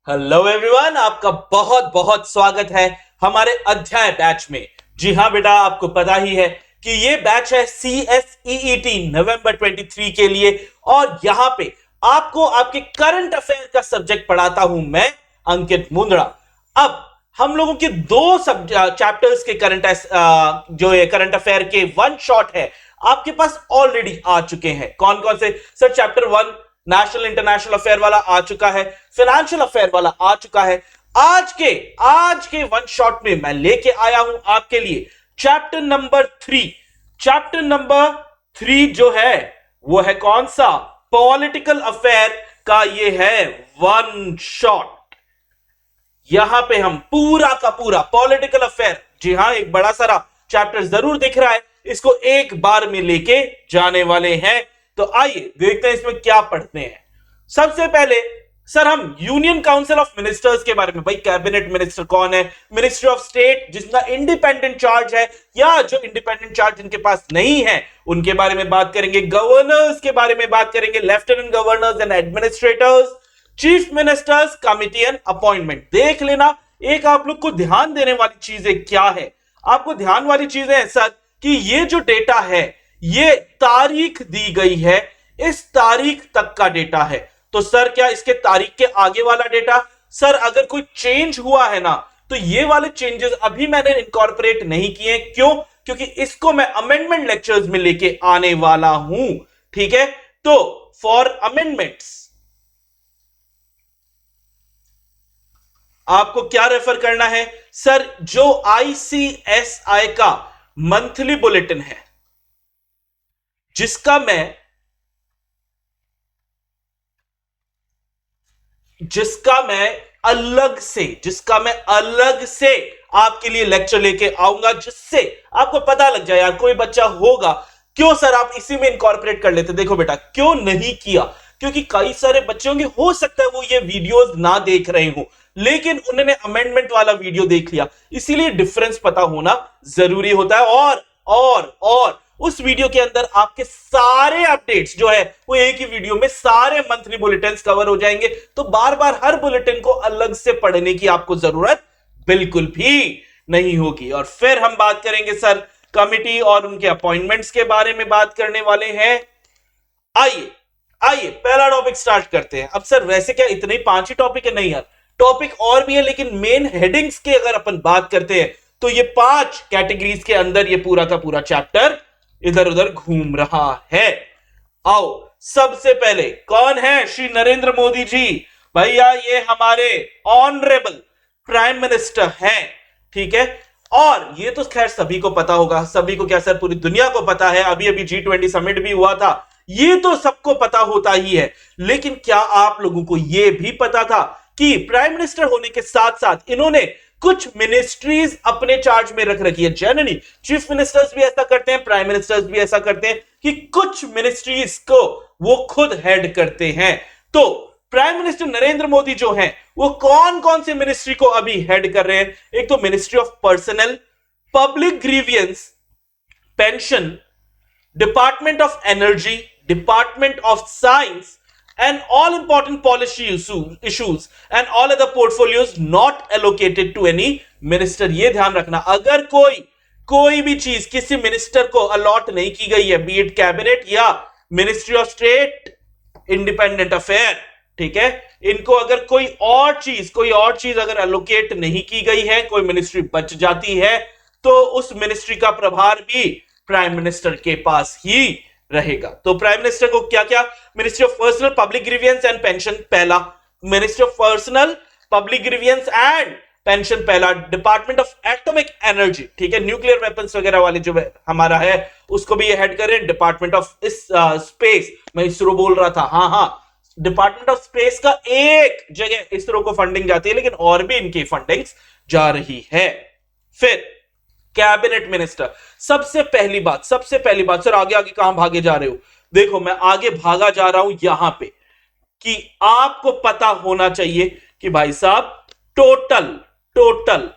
Hello everyone, आपका बहुत बहुत स्वागत है हमारे अध्याय बैच में। जी हाँ बेटा, आपको पता ही है कि ये बैच है CSEET नवंबर 23 के लिए और यहाँ पे आपको आपके करंट अफेयर का सब्जेक्ट पढ़ाता हूं मैं, अंकित मुंद्रा। अब हम लोगों के दो सब चैप्टर्स के जो ये करंट अफेयर के वन शॉट है आपके पास ऑलरेडी आ चुके हैं। कौन कौन से sir? Chapter 1 national international affair वाला आ चुका है, फाइनेंशियल अफेयर वाला आ चुका है। आज के वन शॉट में मैं लेके आया हूं आपके लिए चैप्टर नंबर 3। चैप्टर नंबर 3 जो है वो है कौन सा? पॉलिटिकल अफेयर का ये है वन शॉट। यहां पे हम पूरा का पूरा पॉलिटिकल अफेयर, जी हां, एक बड़ा सारा चैप्टर जरूर दिख रहा है, इसको एक बार में लेके जाने वाले हैं। तो आइए देखते हैं इसमें क्या पढ़ते हैं। सबसे पहले सर हम यूनियन काउंसिल ऑफ मिनिस्टर्स के बारे में, भाई कैबिनेट मिनिस्टर कौन है? मिनिस्ट्री ऑफ स्टेट जिसका इंडिपेंडेंट चार्ज है या जो इंडिपेंडेंट चार्ज जिनके पास नहीं है उनके बारे में बात करेंगे। गवर्नर्स के बारे में बात करेंगे, lieutenant governors and administrators, chief ministers committee and appointment. देख लेना एक आप लोग को ध्यान देने वाली चीजें क्या है। आपको ध्यान वाली चीजें हैं सर कि ये जो डेटा है ये तारीख दी गई है, इस तारीख तक का डेटा है। तो सर क्या इसके तारीख के आगे वाला डेटा सर अगर कोई चेंज हुआ है ना तो ये वाले चेंजेस अभी मैंने इनकॉर्पोरेट नहीं किए। क्यों? क्योंकि इसको मैं अमेंडमेंट लेक्चर्स में लेके आने वाला हूं। ठीक है, तो फॉर अमेंडमेंट्स आपको क्या रेफर करना है सर? जो ICSI का मंथली बुलेटिन है जिसका मैं अलग से आपके लिए लेक्चर लेके आऊंगा, जिससे आपको पता लग जाए। यार कोई बच्चा होगा, क्यों सर आप इसी में इनकॉर्पोरेट कर लेते? देखो बेटा, क्यों नहीं किया? क्योंकि कई सारे बच्चे होंगे, हो सकता है वो ये वीडियोस ना देख रहे हो, लेकिन उन्होंने अमेंडमेंट वाला वीडियो देख लिया, इसीलिए डिफरेंस पता होना जरूरी होता है। और उस वीडियो के अंदर आपके सारे अपडेट्स जो है वो एक ही वीडियो में सारे मंथली बुलेटिन्स कवर हो जाएंगे। तो बार बार हर बुलेटिन को अलग से पढ़ने की आपको जरूरत बिल्कुल भी नहीं होगी। और फिर हम बात करेंगे सर कमिटी और उनके अपॉइंटमेंट्स के बारे में बात करने वाले हैं। आइए पहला टॉपिक स्टार्ट करते हैं। अब सर वैसे क्या इतने ही 5 ही टॉपिक है? नहीं यार, टॉपिक और भी है, लेकिन मेन हेडिंग्स की अगर अपन बात करते हैं तो ये 5 कैटेगरीज के अंदर ये पूरा का पूरा चैप्टर इधर उधर घूम रहा है। आओ सबसे पहले कौन है? श्री नरेंद्र मोदी जी। भैया ये हमारे ऑनरेबल प्राइम मिनिस्टर हैं। ठीक है, और ये तो खैर सभी को पता होगा। सभी को क्या सर? पूरी दुनिया को पता है। अभी अभी G20 समिट भी हुआ था, ये तो सबको पता होता ही है। लेकिन क्या आप लोगों को यह भी पता था कि प्राइम मिनिस्टर होने के साथ साथ इन्होंने कुछ मिनिस्ट्रीज अपने चार्ज में रख रखी है? जनरली चीफ मिनिस्टर्स भी ऐसा करते हैं, प्राइम मिनिस्टर्स भी ऐसा करते हैं कि कुछ मिनिस्ट्रीज को वो खुद हेड करते हैं। तो प्राइम मिनिस्टर नरेंद्र मोदी जो हैं वो कौन कौन से मिनिस्ट्री को अभी हेड कर रहे हैं? एक तो ministry of personnel, public grievance, pension, department of energy, department of science and all important policy issues and all other portfolios not allocated to any minister। ये ध्यान रखना, अगर कोई भी चीज किसी मिनिस्टर को अलॉट नहीं की गई है, बी इट कैबिनेट या ministry of state, independent affair, ठीक है, इनको अगर कोई और चीज अगर एलोकेट नहीं की गई है, कोई मिनिस्ट्री बच जाती है, तो उस मिनिस्ट्री का प्रभार भी प्राइम मिनिस्टर के पास ही रहेगा। तो प्राइम मिनिस्टर को क्या क्या? Ministry of personnel, public grievances and pension पहला, ministry of personnel, public grievances and pension पहला, डिपार्टमेंट ऑफ एटॉमिक एनर्जी, ठीक है, न्यूक्लियर वेपन्स वगैरह वाले जो हमारा है उसको भी ये हेड करें। डिपार्टमेंट ऑफ स्पेस, मैं इसरो बोल रहा था, हाँ, डिपार्टमेंट ऑफ स्पेस का एक जगह इसरो को फंडिंग जाती है, लेकिन और भी इनकी फंडिंग्स जा रही है। फिर कैबिनेट मिनिस्टर, सबसे पहली बात सर, आगे कहां भागे जा रहे हो? देखो मैं आगे भागा जा रहा हूं यहां पे कि आपको पता होना चाहिए कि भाई साहब टोटल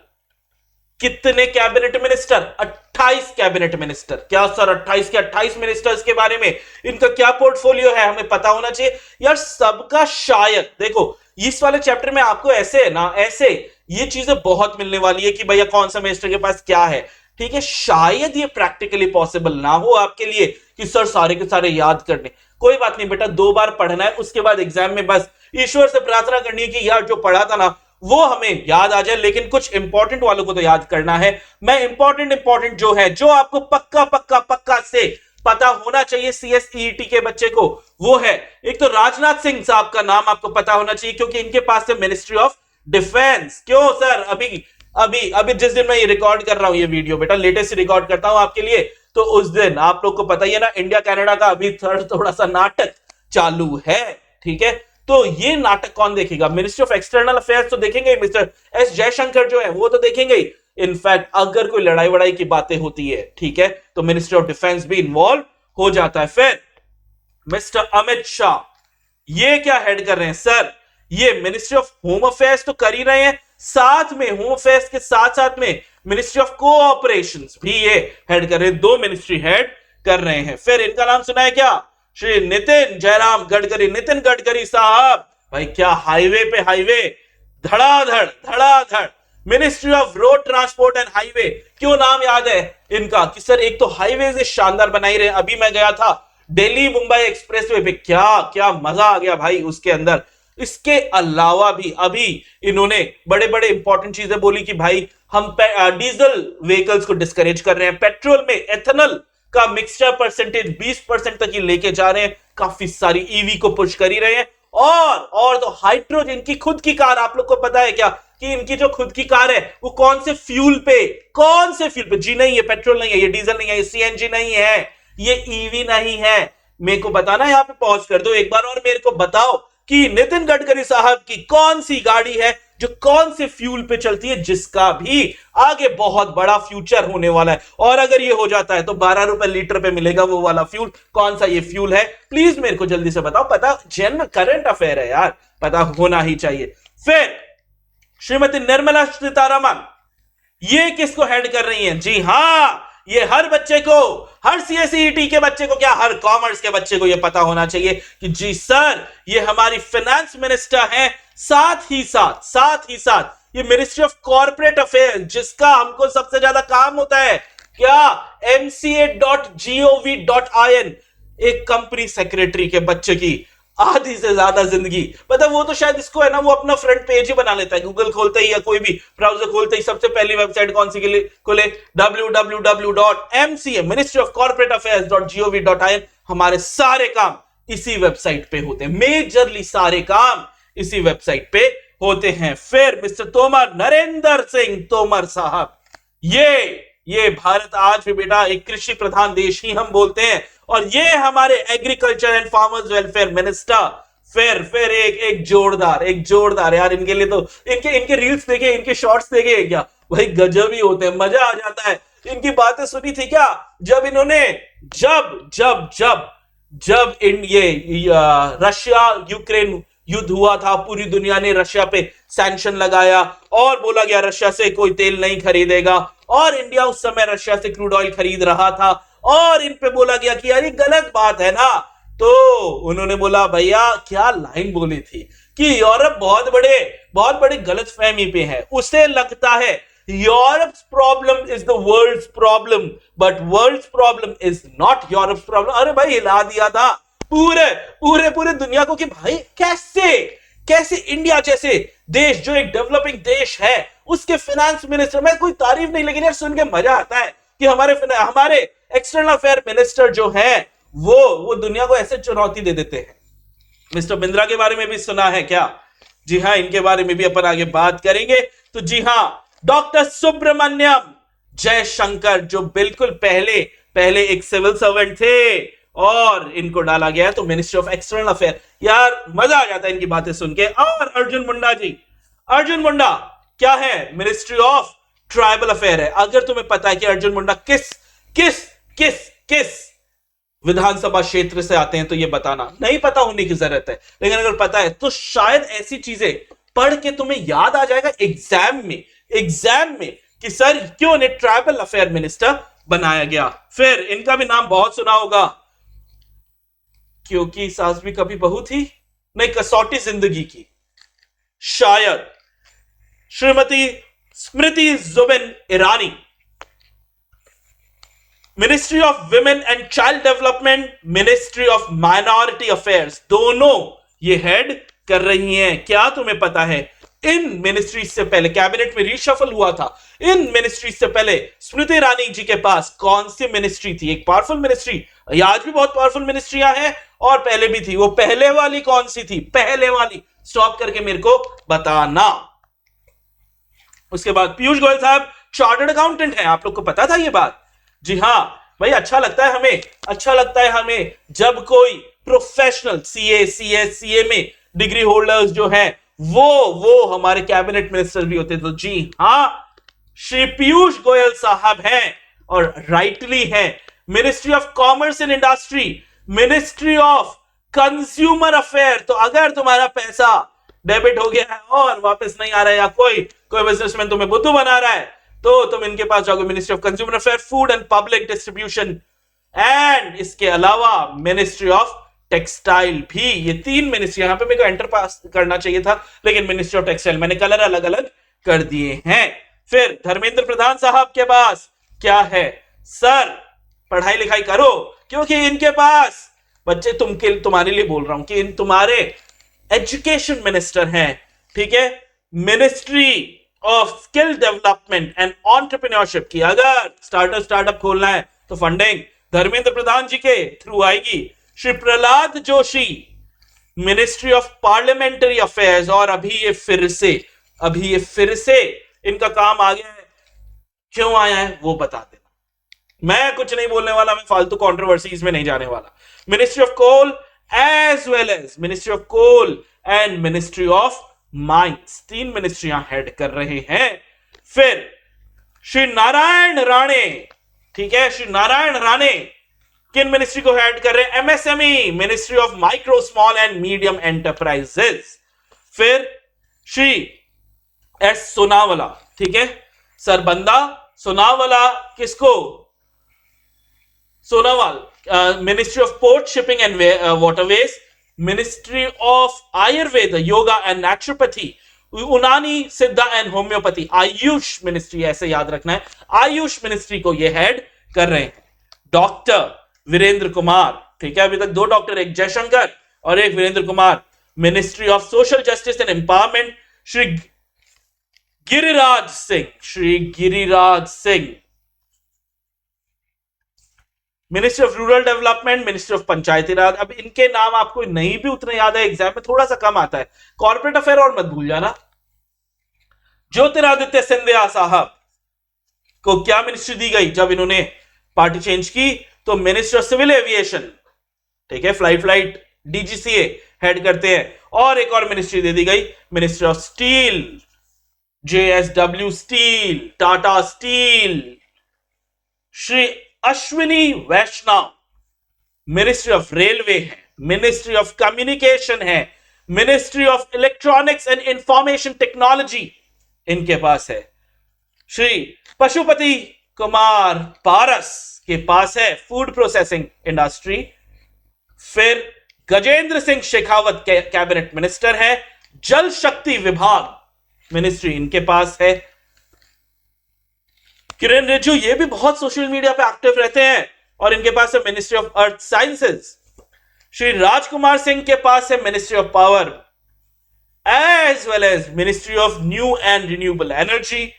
कितने कैबिनेट मिनिस्टर? 28 cabinet minister. क्या सर 28 के 28 मिनिस्टर्स के बारे में इनका क्या पोर्टफोलियो है हमें पता होना चाहिए यार। सबका शायद देखो इस वाले चैप्टर में आपको ऐसे है ना, ऐसे ये चीजें बहुत मिलने वाली है कि भैया कौन सा मिनिस्टर के पास क्या है। ठीक है, शायद ये प्रैक्टिकली पॉसिबल ना हो आपके लिए कि सर सारे के सारे याद करने। कोई बात नहीं बेटा, 2 बार पढ़ना है, उसके बाद एग्जाम में बस ईश्वर से प्रार्थना करनी है कि यार जो पढ़ा था ना वो हमें याद आ जाए, लेकिन कुछ इंपॉर्टेंट वालों को तो याद करना है। मैं इंपॉर्टेंट जो है, जो आपको पक्का पक्का पक्का से पता होना चाहिए CSET के बच्चे को, वो है एक तो राजनाथ सिंह साहब का नाम आपको पता होना चाहिए, क्योंकि इनके पास है मिनिस्ट्री ऑफ डिफेंस। क्यों सर, अभी अभी अभी जिस दिन मैं ये रिकॉर्ड कर रहा हूं, ये वीडियो बेटा लेटेस्ट रिकॉर्ड करता हूं आपके लिए, तो उस दिन आप लोग को पता ही है ना, इंडिया कनाडा का अभी थोड़ा सा नाटक चालू है। ठीक है, तो ये नाटक कौन देखेगा? मिनिस्ट्री ऑफ एक्सटर्नल अफेयर्स तो देखेंगे, मिस्टर एस जयशंकर जो है वो तो देखेंगे। इनफैक्ट अगर कोई लड़ाई वड़ाई की बातें होती है, ठीक है, तो मिनिस्ट्री ऑफ डिफेंस भी इन्वॉल्व हो जाता है। फिर मिस्टर अमित शाह, ये क्या हेड कर रहे हैं सर? ये मिनिस्ट्री ऑफ होम अफेयर्स तो कर ही रहे हैं, साथ में होम अफेयर्स के साथ साथ में मिनिस्ट्री ऑफ कोऑपरेशंस भी ये हेड कर रहे हैं। 2 मिनिस्ट्री हेड कर रहे हैं। फिर इनका नाम सुना है क्या? श्री नितिन जयराम गडकरी, नितिन गडकरी साहब। भाई क्या हाईवे पे हाईवे, धड़ाधड़ धड़ाधड़। Ministry of road transport and highway, क्यों नाम याद है इनका कि सर एक तो हाईवे से शानदार बनाई रहे। अभी मैं गया था दिल्ली मुंबई एक्सप्रेसवे पे, क्या क्या मजा आ गया भाई उसके अंदर। इसके अलावा भी अभी इन्होंने बड़े बड़े इंपॉर्टेंट चीजें बोली कि भाई हम डीजल व्हीकल्स को डिस्करेज कर रहे हैं, पेट्रोल में एथेनॉल का मिक्सचर परसेंटेज 20% तक ही लेके जा रहे हैं, काफी सारी ईवी को पुश कर ही रहे हैं। और तो हाइड्रोजन, इनकी खुद की कार, आप लोग को पता है क्या कि इनकी जो खुद की कार है वो कौन से फ्यूल पे? जी नहीं, ये पेट्रोल नहीं है, ये डीजल नहीं है, ये सीएनजी नहीं है, ये ईवी नहीं है। मेरे को बताना, यहां पे पॉज कर दो एक बार और मेरे को बताओ कि नितिन गडकरी साहब की कौन सी गाड़ी है जो कौन से फ्यूल पे चलती है, जिसका भी आगे बहुत बड़ा फ्यूचर होने वाला है। और अगर ये हो जाता है तो 12 रुपए लीटर पे मिलेगा वो वाला फ्यूल। कौन सा ये फ्यूल है? प्लीज मेरे को जल्दी से बताओ। पता, जनरल करंट अफेयर है यार, पता होना ही चाहिए। फिर श्रीमती निर्मला सीतारमण, ये किसको हेड कर रही हैं? जी हां, ये हर बच्चे को, हर CSET के बच्चे को, क्या हर कॉमर्स के बच्चे को ये पता होना चाहिए कि जी सर ये हमारी फाइनेंस मिनिस्टर हैं। साथ ही साथ ये मिनिस्ट्री ऑफ कॉर्पोरेट अफेयर, जिसका हमको सबसे ज्यादा काम होता है क्या, MCA.gov.in, एक कंपनी सेक्रेटरी के बच्चे की आधी से ज्यादा जिंदगी, मतलब वो तो शायद इसको है ना, वो अपना फ्रंट पेज ही बना लेता है। गूगल खोलते ही या कोई भी ब्राउजर खोलते ही सबसे पहली वेबसाइट कौन सी खोले? www.mca ministry of corporate अफेयर्स.gov.in। हमारे सारे काम इसी वेबसाइट पे होते हैं, मेजरली सारे काम इसी वेबसाइट पे होते हैं। फिर मिस्टर तोमर, नरेंद्र सिंह तोमर साहब, ये भारत आज भी बेटा एक कृषि प्रधान देश ही हम बोलते हैं, और ये हमारे agriculture and farmers welfare minister. फिर एक जोरदार यार, इनके लिए तो इनके रील्स देखे, इनके शॉर्ट्स देखे क्या भाई, गजब ही होते हैं, मजा आ जाता है। इनकी बातें सुनी थी क्या जब इन्होंने जब रशिया यूक्रेन युद्ध हुआ था, पूरी दुनिया ने रशिया पे सैंक्शन लगाया और बोला गया रशिया से कोई तेल नहीं खरीदेगा, और इंडिया उस समय रशिया से क्रूड ऑयल खरीद रहा था, और इन पे बोला गया कि यार ये गलत बात है ना। तो उन्होंने बोला, भैया क्या लाइन बोली थी कि यूरोप बहुत बड़े गलतफहमी पे है। उसे लगता है Europe's problem is the world's problem, but world's problem is not Europe's problem. अरे भाई हिला दिया था पूरे दुनिया को कि भाई कैसे इंडिया जैसे देश, जो एक डेवलपिंग देश है, उसके फाइनेंस मिनिस्टर, मैं कोई तारीफ नहीं, लेकिन यार सुन के मजा आता है कि हमारे एक्सटर्नल अफेयर मिनिस्टर जो है वो दुनिया को ऐसे चुनौती दे देते हैं। मिस्टर बिंद्रा के बारे में भी सुना है क्या? जी हाँ, इनके बारे में भी अपन आगे बात करेंगे। तो जी हाँ, डॉक्टर सुब्रमण्यम जयशंकर, जो बिल्कुल पहले एक सिविल सर्वेंट थे और इनको डाला गया तो मिनिस्ट्री ऑफ एक्सटर्नल अफेयर। यार मजा आ जाता है इनकी बातें सुन के। और अर्जुन मुंडा क्या है? मिनिस्ट्री ऑफ ट्राइबल अफेयर है। अगर तुम्हें पता है कि अर्जुन मुंडा किस विधानसभा क्षेत्र से आते हैं तो ये बताना। नहीं पता होने की जरूरत है, लेकिन अगर पता है तो शायद ऐसी चीजें पढ़ के तुम्हें याद आ जाएगा एग्जाम में कि सर क्यों ने ट्राइबल अफेयर मिनिस्टर बनाया गया। फिर इनका भी नाम बहुत सुना होगा, क्योंकि सास भी कभी बहू थी, नहीं कसौटी जिंदगी की। शायद Shrimati Smriti Zubin Irani, ministry of women and child development, ministry of minority affairs, दोनों ये हेड कर रही हैं। क्या तुम्हें पता है इन मिनिस्ट्री से पहले कैबिनेट में रीशफल हुआ था, इन मिनिस्ट्री से पहले स्मृति ईरानी जी के पास कौन सी मिनिस्ट्री थी? एक पावरफुल मिनिस्ट्री, आज भी बहुत पावरफुल मिनिस्ट्रियां हैं और पहले भी थी। वो पहले वाली कौन सी थी? पहले वाली स्टॉप करके मेरे को बताना। उसके बाद पीयूष गोयल साहब चार्टर्ड अकाउंटेंट हैं, आप लोग को पता था ये बात? जी हां भाई, अच्छा लगता है हमें जब कोई प्रोफेशनल सीए, सीएस, सीए में डिग्री होल्डर्स जो हैं वो हमारे कैबिनेट मिनिस्टर भी होते। तो जी हां, श्री पीयूष गोयल साहब हैं और राइटली हैं। Ministry of commerce and industry, ministry of consumer affair, तो अगर तुम्हारा पैसा डेबिट हो गया है और वापस नहीं आ रहा है या कोई बिजनेसमैन तुम्हें बुद्धू बना रहा है तो तुम इनके पास जाओगे। Ministry of consumer affair, food and public distribution, and इसके अलावा मिनिस्ट्री ऑफ टेक्सटाइल भी। ये तीन मिनिस्ट्री, यहां पे मेरे को एंटर पास करना चाहिए था लेकिन मिनिस्ट्री ऑफ टेक्सटाइल मैंने कलर अलग अलग कर दिए हैं। फिर धर्मेंद्र प्रधान साहब के पास क्या है? सर पढ़ाई लिखाई करो, क्योंकि इनके पास बच्चे, तुम्हारे लिए बोल रहा हूं कि इन तुम्हारे एजुकेशन मिनिस्टर हैं, ठीक है? Ministry of skill development and entrepreneurship की अगर स्टार्टअप खोलना है तो फंडिंग धर्मेंद्र प्रधान जी के थ्रू आएगी। Shri Prahlad Joshi, ministry of parliamentary affairs, और अभी ये फिर से इनका काम आ गया है। क्यों आया है वो बता देना, मैं कुछ नहीं बोलने वाला, मैं फालतू कंट्रोवर्सीज में नहीं जाने वाला। Ministry of coal as well as ministry of coal and ministry of mines, तीन मिनिस्ट्रियां हेड कर रहे हैं। फिर श्री नारायण राणे, ठीक है, श्री नारायण राणे किन मिनिस्ट्री को हेड कर रहे हैं? MSME, ministry of micro small and medium enterprises. फिर श्री एस सोनावाला, ठीक है, सरबंदा सोनावाला, किसको? Sonowal, ministry of port shipping and waterways, ministry of Ayurveda, yoga and naturopathy, यूनानी सिद्धा एंड होम्योपैथी, आयुष मिनिस्ट्री, ऐसे याद रखना है, आयुष मिनिस्ट्री को ये हेड कर रहे हैं डॉक्टर वीरेंद्र कुमार, ठीक है, अभी तक दो डॉक्टर, एक जयशंकर और एक Virendra Kumar. Ministry of social justice and empowerment, Shri Giriraj Singh. Ministry of rural development, ministry of Panchayati Raj. अब इनके नाम आपको नहीं भी उतने याद है, एग्जाम में थोड़ा सा कम आता है। कॉर्पोरेट अफेयर और मत भूल जाना। ज्योतिरादित्य सिंधिया साहब को क्या मिनिस्ट्री दी गई जब इन्होंने पार्टी चेंज की? तो मिनिस्ट्री ऑफ सिविल एविएशन, ठीक है, फ्लाइट डीजीसीए हेड करते हैं। और एक और मिनिस्ट्री दे दी गई, ministry of steel, JSW steel, Tata steel. Shri Ashwini Vaishnaw ministry of railway है, मिनिस्ट्री ऑफ कम्युनिकेशन है, ministry of electronics and information technology इनके पास है। श्री पशुपति कुमार पारस के पास है फूड प्रोसेसिंग इंडस्ट्री। फिर गजेंद्र सिंह शेखावत कैबिनेट मिनिस्टर है, जल शक्ति विभाग मिनिस्ट्री इनके पास है। किरण रिजिजू ये भी बहुत सोशल मीडिया पे एक्टिव रहते हैं और इनके पास है ministry of earth sciences. Shri Rajkumar Singh के पास है ministry of power as well as ministry of new and renewable energy.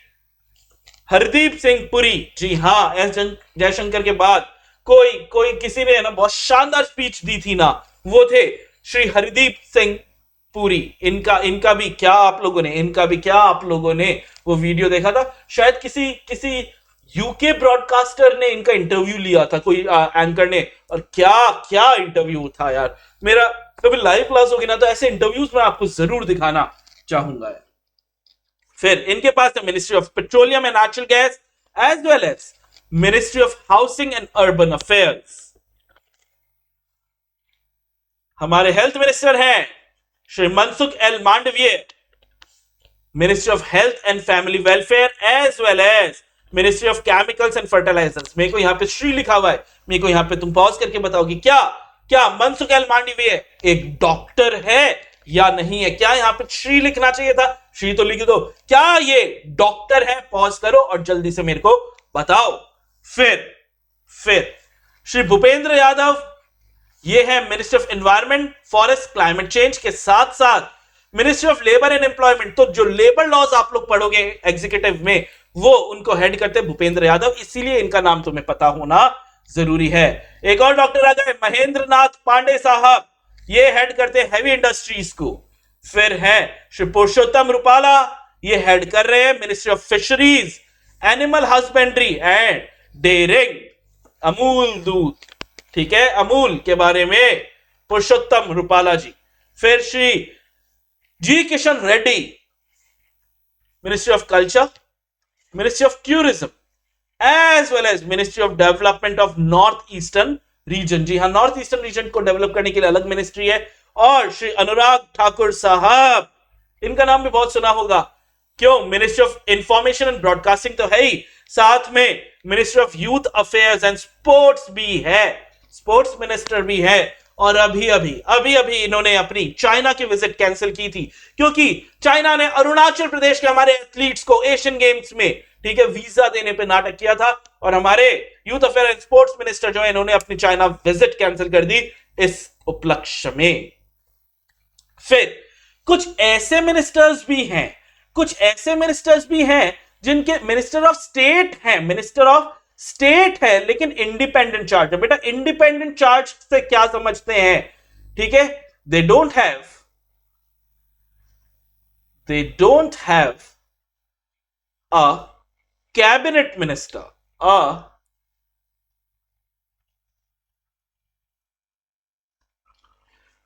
Hardeep Singh Puri, जी हां, एस जयशंकर के बाद कोई किसी ने ना बहुत शानदार स्पीच दी थी ना, वो थे श्री हरदीप सिंह पुरी। इनका भी क्या आप लोगों ने वो वीडियो देखा था? शायद किसी यूके ब्रॉडकास्टर ने इनका इंटरव्यू लिया था, कोई एंकर ने, और क्या इंटरव्यू था यार। मेरा कभी लाइव क्लास होगी ना तो ऐसे इंटरव्यूज मैं आपको जरूर दिखाना चाहूंगा यार। फिर इनके पास है ministry of petroleum and natural gas as well as ministry of housing and urban affairs. हमारे हेल्थ मिनिस्टर हैं Shri Mansukh L Mandaviya, ministry of health and family welfare as well as ministry of chemicals and fertilisers. मेरे को यहां पे श्री लिखा हुआ है, मेरे को यहां पे तुम पॉज करके बताओगे क्या मनसुख एल मांडविय एक डॉक्टर है या नहीं है? क्या यहां पे श्री लिखना चाहिए था? श्री तो लिख दो। क्या ये डॉक्टर है? पॉज करो और जल्दी से मेरे को बताओ। फिर श्री भूपेंद्र यादव, ये है ministry of environment, forest, climate change के साथ साथ ministry of labour and employment. तो जो लेबर लॉज आप लोग पढ़ोगे एग्जीक्यूटिव में, वो उनको हेड करते भूपेंद्र यादव, इसीलिए इनका नाम तुम्हें पता होना जरूरी है। एक और डॉक्टर आ गए, महेंद्र नाथ पांडे साहब, ये हेड करते हैवी इंडस्ट्रीज को। फिर है श्री पुरुषोत्तम रुपाला, ये हेड कर रहे हैं ministry of fisheries, animal husbandry and dairying, Amul दूध। ठीक है, अमूल के बारे में पुरुषोत्तम रुपाला जी। फिर Shri G Kishan Reddy, ministry of culture, ministry of tourism as well as ministry of development of north eastern region. जी हां, नॉर्थ ईस्टर्न रीजन को डेवलप करने के लिए अलग मिनिस्ट्री है। और श्री अनुराग ठाकुर साहब, इनका नाम भी बहुत सुना होगा, क्यों? Ministry of information and broadcasting तो है ही, साथ में ministry of youth affairs and sports भी है, स्पोर्ट्स मिनिस्टर भी है। और अभी अभी इन्होंने अपनी चाइना की विजिट कैंसिल की थी, क्योंकि चाइना ने अरुणाचल प्रदेश के हमारे एथलीट्स को एशियन गेम्स में, ठीक है, वीजा देने पे नाटक किया था, और हमारे youth affair and sports minister जो है, इन्होंने अपनी चाइना विजिट कैंसिल कर दी इस उपलक्ष्य में। फिर कुछ ऐसे मिनिस्टर्स भी हैं जिनके मिनिस्टर ऑफ स्टेट है लेकिन इंडिपेंडेंट चार्ज है। बेटा इंडिपेंडेंट चार्ज से क्या समझते हैं? ठीक है, they don't have a cabinet minister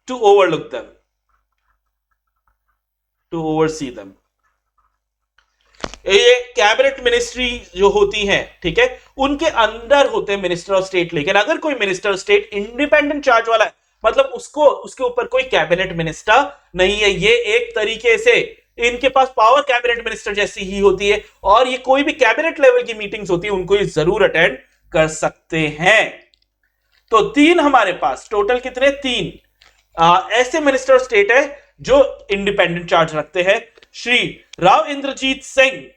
to overlook them, to oversee them. ये कैबिनेट मिनिस्ट्री जो होती है, ठीक है, उनके अंदर होते हैं मिनिस्टर ऑफ स्टेट। लेकिन अगर कोई minister of state independent charge वाला है, मतलब उसके ऊपर कोई कैबिनेट मिनिस्टर नहीं है, ये एक तरीके से इनके पास पावर कैबिनेट मिनिस्टर जैसी ही होती है, और ये कोई भी कैबिनेट लेवल की मीटिंग्स होती है उनको ये जरूर अटेंड कर सकते हैं। तो 3 हमारे पास टोटल कितने? 3 ऐसे मिनिस्टर ऑफ स्टेट है जो इंडिपेंडेंट चार्ज रखते हैं। Shri Rao Inderjit Singh,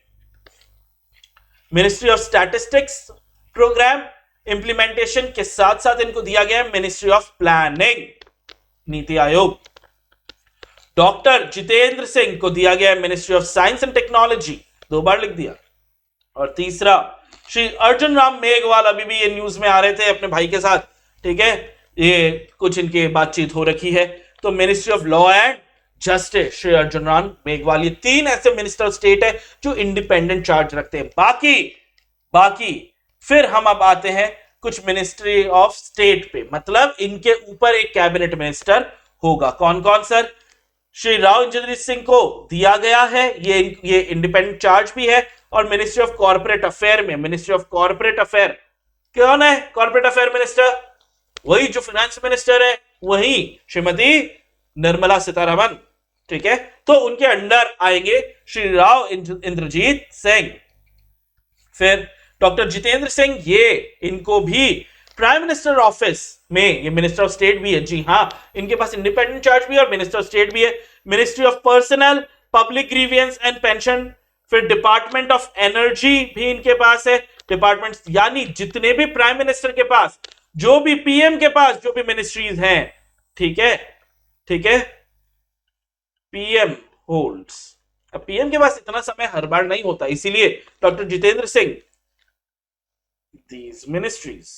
ministry of statistics programme implementation के साथ साथ इनको दिया गया है ministry of planning, NITI Aayog. Doctor Jitendra Singh को दिया गया है ministry of science and technology, 2 बार लिख दिया। और तीसरा श्री अर्जुन राम मेघवाल, अभी भी ये न्यूज में आ रहे थे अपने भाई के साथ, ठीक है, ये कुछ इनके बातचीत हो रखी है, तो ministry of law and justice Shri Arjun Ram Meghwal. ये 3 ऐसे मिनिस्टर ऑफ स्टेट है जो इंडिपेंडेंट चार्ज रखते हैं। बाकी फिर हम अब आते हैं कुछ मिनिस्ट्री ऑफ स्टेट पे, मतलब इनके ऊपर एक कैबिनेट मिनिस्टर होगा। कौन कौन सर? श्री राव इंद्रजीत सिंह को दिया गया है, ये इंडिपेंडेंट चार्ज भी है। और मिनिस्ट्री ऑफ कॉर्पोरेट अफेयर में, मिनिस्ट्री ऑफ कॉर्पोरेट अफेयर कौन है? कॉर्पोरेट अफेयर मिनिस्टर वही जो फाइनेंस मिनिस्टर है, वही श्रीमती निर्मला सीतारमण, ठीक है। तो उनके अंडर आएंगे श्री राव इंद्रजीत सिंह। फिर डॉक्टर जितेंद्र सिंह, ये इनको भी प्राइम मिनिस्टर ऑफिस में, ये मिनिस्टर ऑफ स्टेट भी है, जी हां, इनके पास इंडिपेंडेंट चार्ज भी है और मिनिस्टर ऑफ स्टेट भी है। Ministry of personnel, public grievances and pension, फिर डिपार्टमेंट ऑफ एनर्जी भी इनके पास है। डिपार्टमेंट यानी जितने भी प्राइम मिनिस्टर के पास, जो भी पीएम के पास जो भी मिनिस्ट्रीज हैं, ठीक है, पीएम होल्ड्स। अब पीएम के पास इतना समय हर बार नहीं होता, इसीलिए doctor Jitendra Singh these ministries,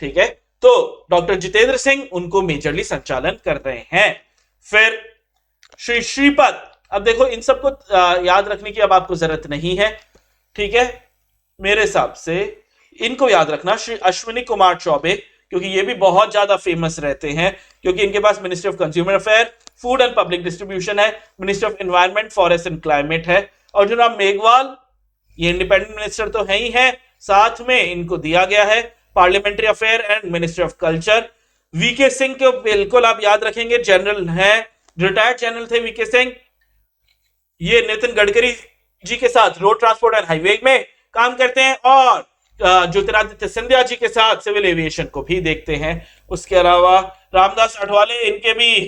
ठीक है। तो डॉक्टर जितेंद्र सिंह उनको मेजरली संचालन कर रहे हैं। फिर श्री श्रीपद, अब देखो इन सबको याद रखने की अब आपको जरूरत नहीं है, ठीक है, मेरे हिसाब से इनको याद रखना। श्री अश्विनी कुमार चौबे, क्योंकि ये भी बहुत ज्यादा फेमस रहते हैं, क्योंकि इनके पास ministry of consumer affair, food and public distribution है, ministry of environment, forest and climate है। अर्जुन राम मेघवाल, ये इंडिपेंडेंट मिनिस्टर तो है ही है, साथ में इनको दिया गया है parliamentary affair and ministry of culture. V K Singh को बिल्कुल आप याद रखेंगे, जनरल है, रिटायर्ड जनरल थे वीके सिंह। ये नितिन गडकरी जी के साथ रोड ट्रांसपोर्ट एंड हाईवे में काम करते हैं। और ज्योतिरादित्य सिंधिया जी के साथ सिविल एविएशन को भी देखते हैं। उसके अलावा रामदास अठवाले, इनके भी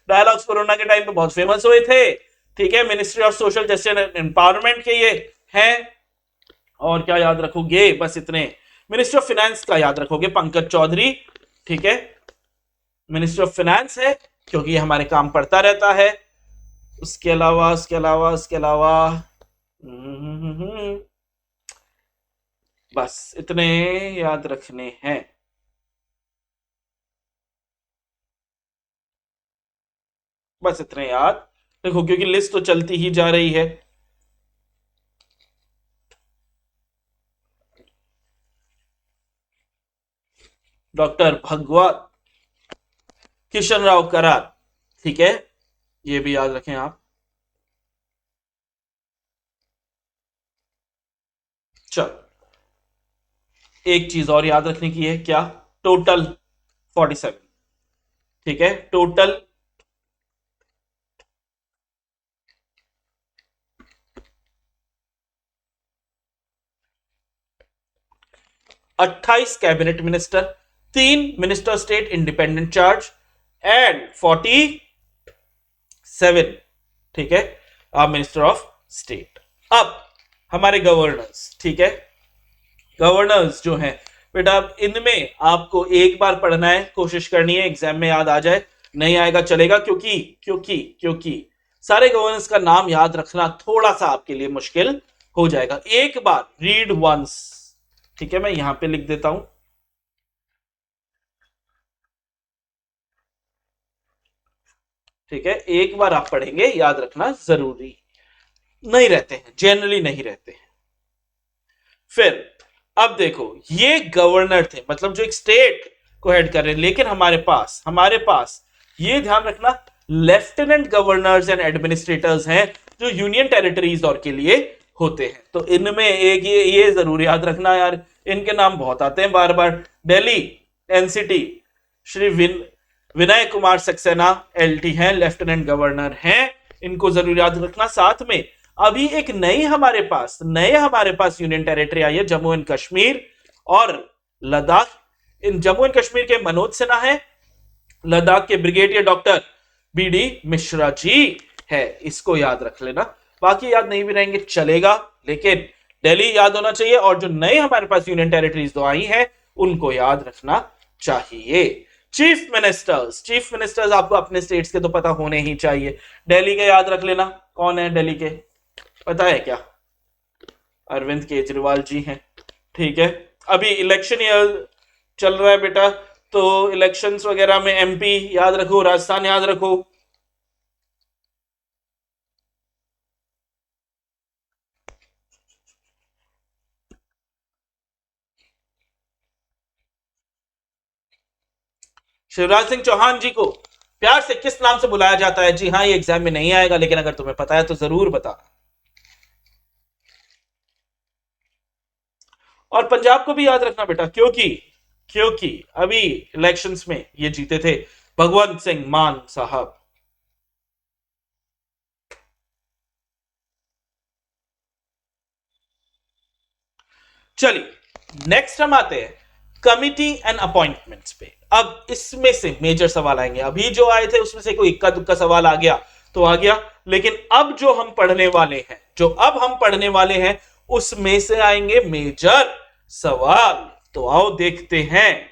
डायलॉग्स कोरोना के टाइम पे बहुत फेमस हुए थे। ठीक है, ministry of social justice and empowerment के ये हैं। और क्या याद रखोगे, बस इतने। मिनिस्ट्री ऑफ फाइनेंस का याद रखोगे, पंकज चौधरी। ठीक है, मिनिस्ट्री ऑफ फाइनेंस है क्योंकि ये हमारे काम पड़ता रहता है। उसके अलावा बस इतने याद रखने हैं। बस इतने याद देखो, क्योंकि लिस्ट तो चलती ही जा रही है। डॉक्टर भगवत किशन राव करार, ठीक है, ये भी याद रखें आप। चलो, एक चीज और याद रखने की है, क्या? टोटल 47। ठीक है, total 28 cabinet minister, 3 minister state independent charge and 47, ठीक है, मिनिस्टर ऑफ स्टेट। अब हमारे गवर्नर्स, ठीक है, गवर्नर्स जो हैं बेटा, इनमें आपको एक बार पढ़ना है, कोशिश करनी है एग्जाम में याद आ जाए, नहीं आएगा चलेगा, क्योंकि क्योंकि क्योंकि सारे गवर्नर्स का नाम याद रखना थोड़ा सा आपके लिए मुश्किल हो जाएगा। एक बार रीड वंस, ठीक है, मैं यहां पे लिख देता हूं। ठीक है, एक बार आप पढ़ेंगे, याद रखना जरूरी नहीं रहते हैं, जनरली नहीं रहते हैं। फिर अब देखो, ये गवर्नर थे, मतलब जो एक स्टेट को हेड कर रहे हैं, लेकिन हमारे पास ये ध्यान रखना, लेफ्टिनेंट गवर्नर्स एंड एडमिनिस्ट्रेटर्स हैं जो यूनियन टेरिटरीज और के लिए होते हैं। तो इनमें एक ये जरूर याद रखना यार, इनके नाम बहुत आते हैं बार बार। दिल्ली एनसीटी श्री विनय कुमार सक्सेना एलटी हैं, लेफ्टिनेंट गवर्नर हैं, इनको जरूर याद रखना। साथ में अभी एक नए हमारे पास यूनियन टेरिटरी आई है, जम्मू एंड कश्मीर और लद्दाख। इन जम्मू एंड कश्मीर के मनोज सिन्हा है, लद्दाख के brigadier doctor BD Mishra ji है, इसको याद रख लेना। बाकी याद नहीं भी रहेंगे चलेगा, लेकिन दिल्ली याद होना चाहिए, और जो नए हमारे पास यूनियन टेरिटरीज दो आई हैं उनको याद रखना चाहिए। चीफ मिनिस्टर्स आपको अपने स्टेट्स के तो पता होने ही चाहिए। दिल्ली के याद रख लेना, कौन है दिल्ली के, पता है क्या? अरविंद केजरीवाल जी हैं। ठीक है, अभी इलेक्शन ईयर चल रहा है बेटा, तो इलेक्शंस वगैरह में एमपी याद रखो, राजस्थान याद रखो। शिवराज सिंह चौहान जी को प्यार से किस नाम से बुलाया जाता है? जी हाँ, ये एग्जाम में नहीं आएगा, लेकिन अगर तुम्हें पता है तो जरूर बताना। और पंजाब को भी याद रखना बेटा, क्योंकि अभी इलेक्शंस में ये जीते थे, भगवंत सिंह मान साहब। चलिए नेक्स्ट हम आते हैं कमिटी एंड अपॉइंटमेंट्स पे। अब इसमें से मेजर सवाल आएंगे, अभी जो आए थे उसमें से कोई इक्का दुक्का सवाल आ गया तो आ गया, लेकिन अब जो हम पढ़ने वाले हैं उसमें से आएंगे मेजर सवाल। तो आओ देखते हैं।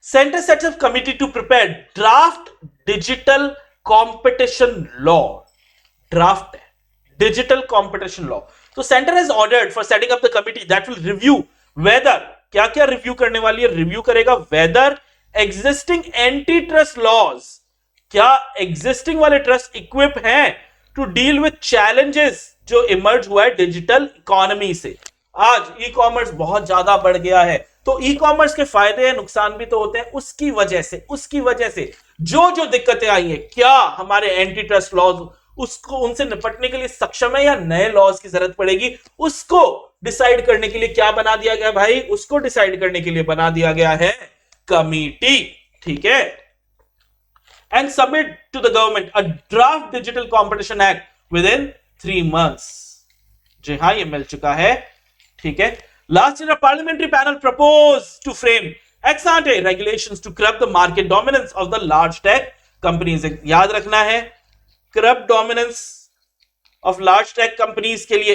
Centre sets up committee to prepare draft digital competition law. Draft है डिजिटल कॉम्पिटिशन लॉ। तो centre has ordered for setting up the committee that will review whether, क्या क्या रिव्यू करने वाली है? रिव्यू करेगा whether existing antitrust laws, क्या existing वाले ट्रस्ट इक्विप हैं टू डील विद चैलेंजेस जो इमर्ज हुआ है डिजिटल इकोनॉमी से। आज ई कॉमर्स बहुत ज्यादा बढ़ गया है, तो ई कॉमर्स के फायदे हैं, नुकसान भी तो होते हैं। उसकी वजह से जो जो दिक्कतें आई हैं, क्या हमारे एंटी ट्रस्ट लॉज उसको उनसे निपटने के लिए सक्षम है या नए लॉज की जरूरत पड़ेगी, उसको डिसाइड करने के लिए क्या बना दिया गया भाई? उसको डिसाइड करने के लिए बना दिया गया है कमिटी। ठीक है, and submit to the government a draft digital competition act within 3 months। जी हाँ, ये मिल चुका है। ठीक है। Last year parliamentary panel propose to frame ex ante regulations to curb the market dominance of the large tech companies। याद रखना है, curb dominance of large tech companies के लिए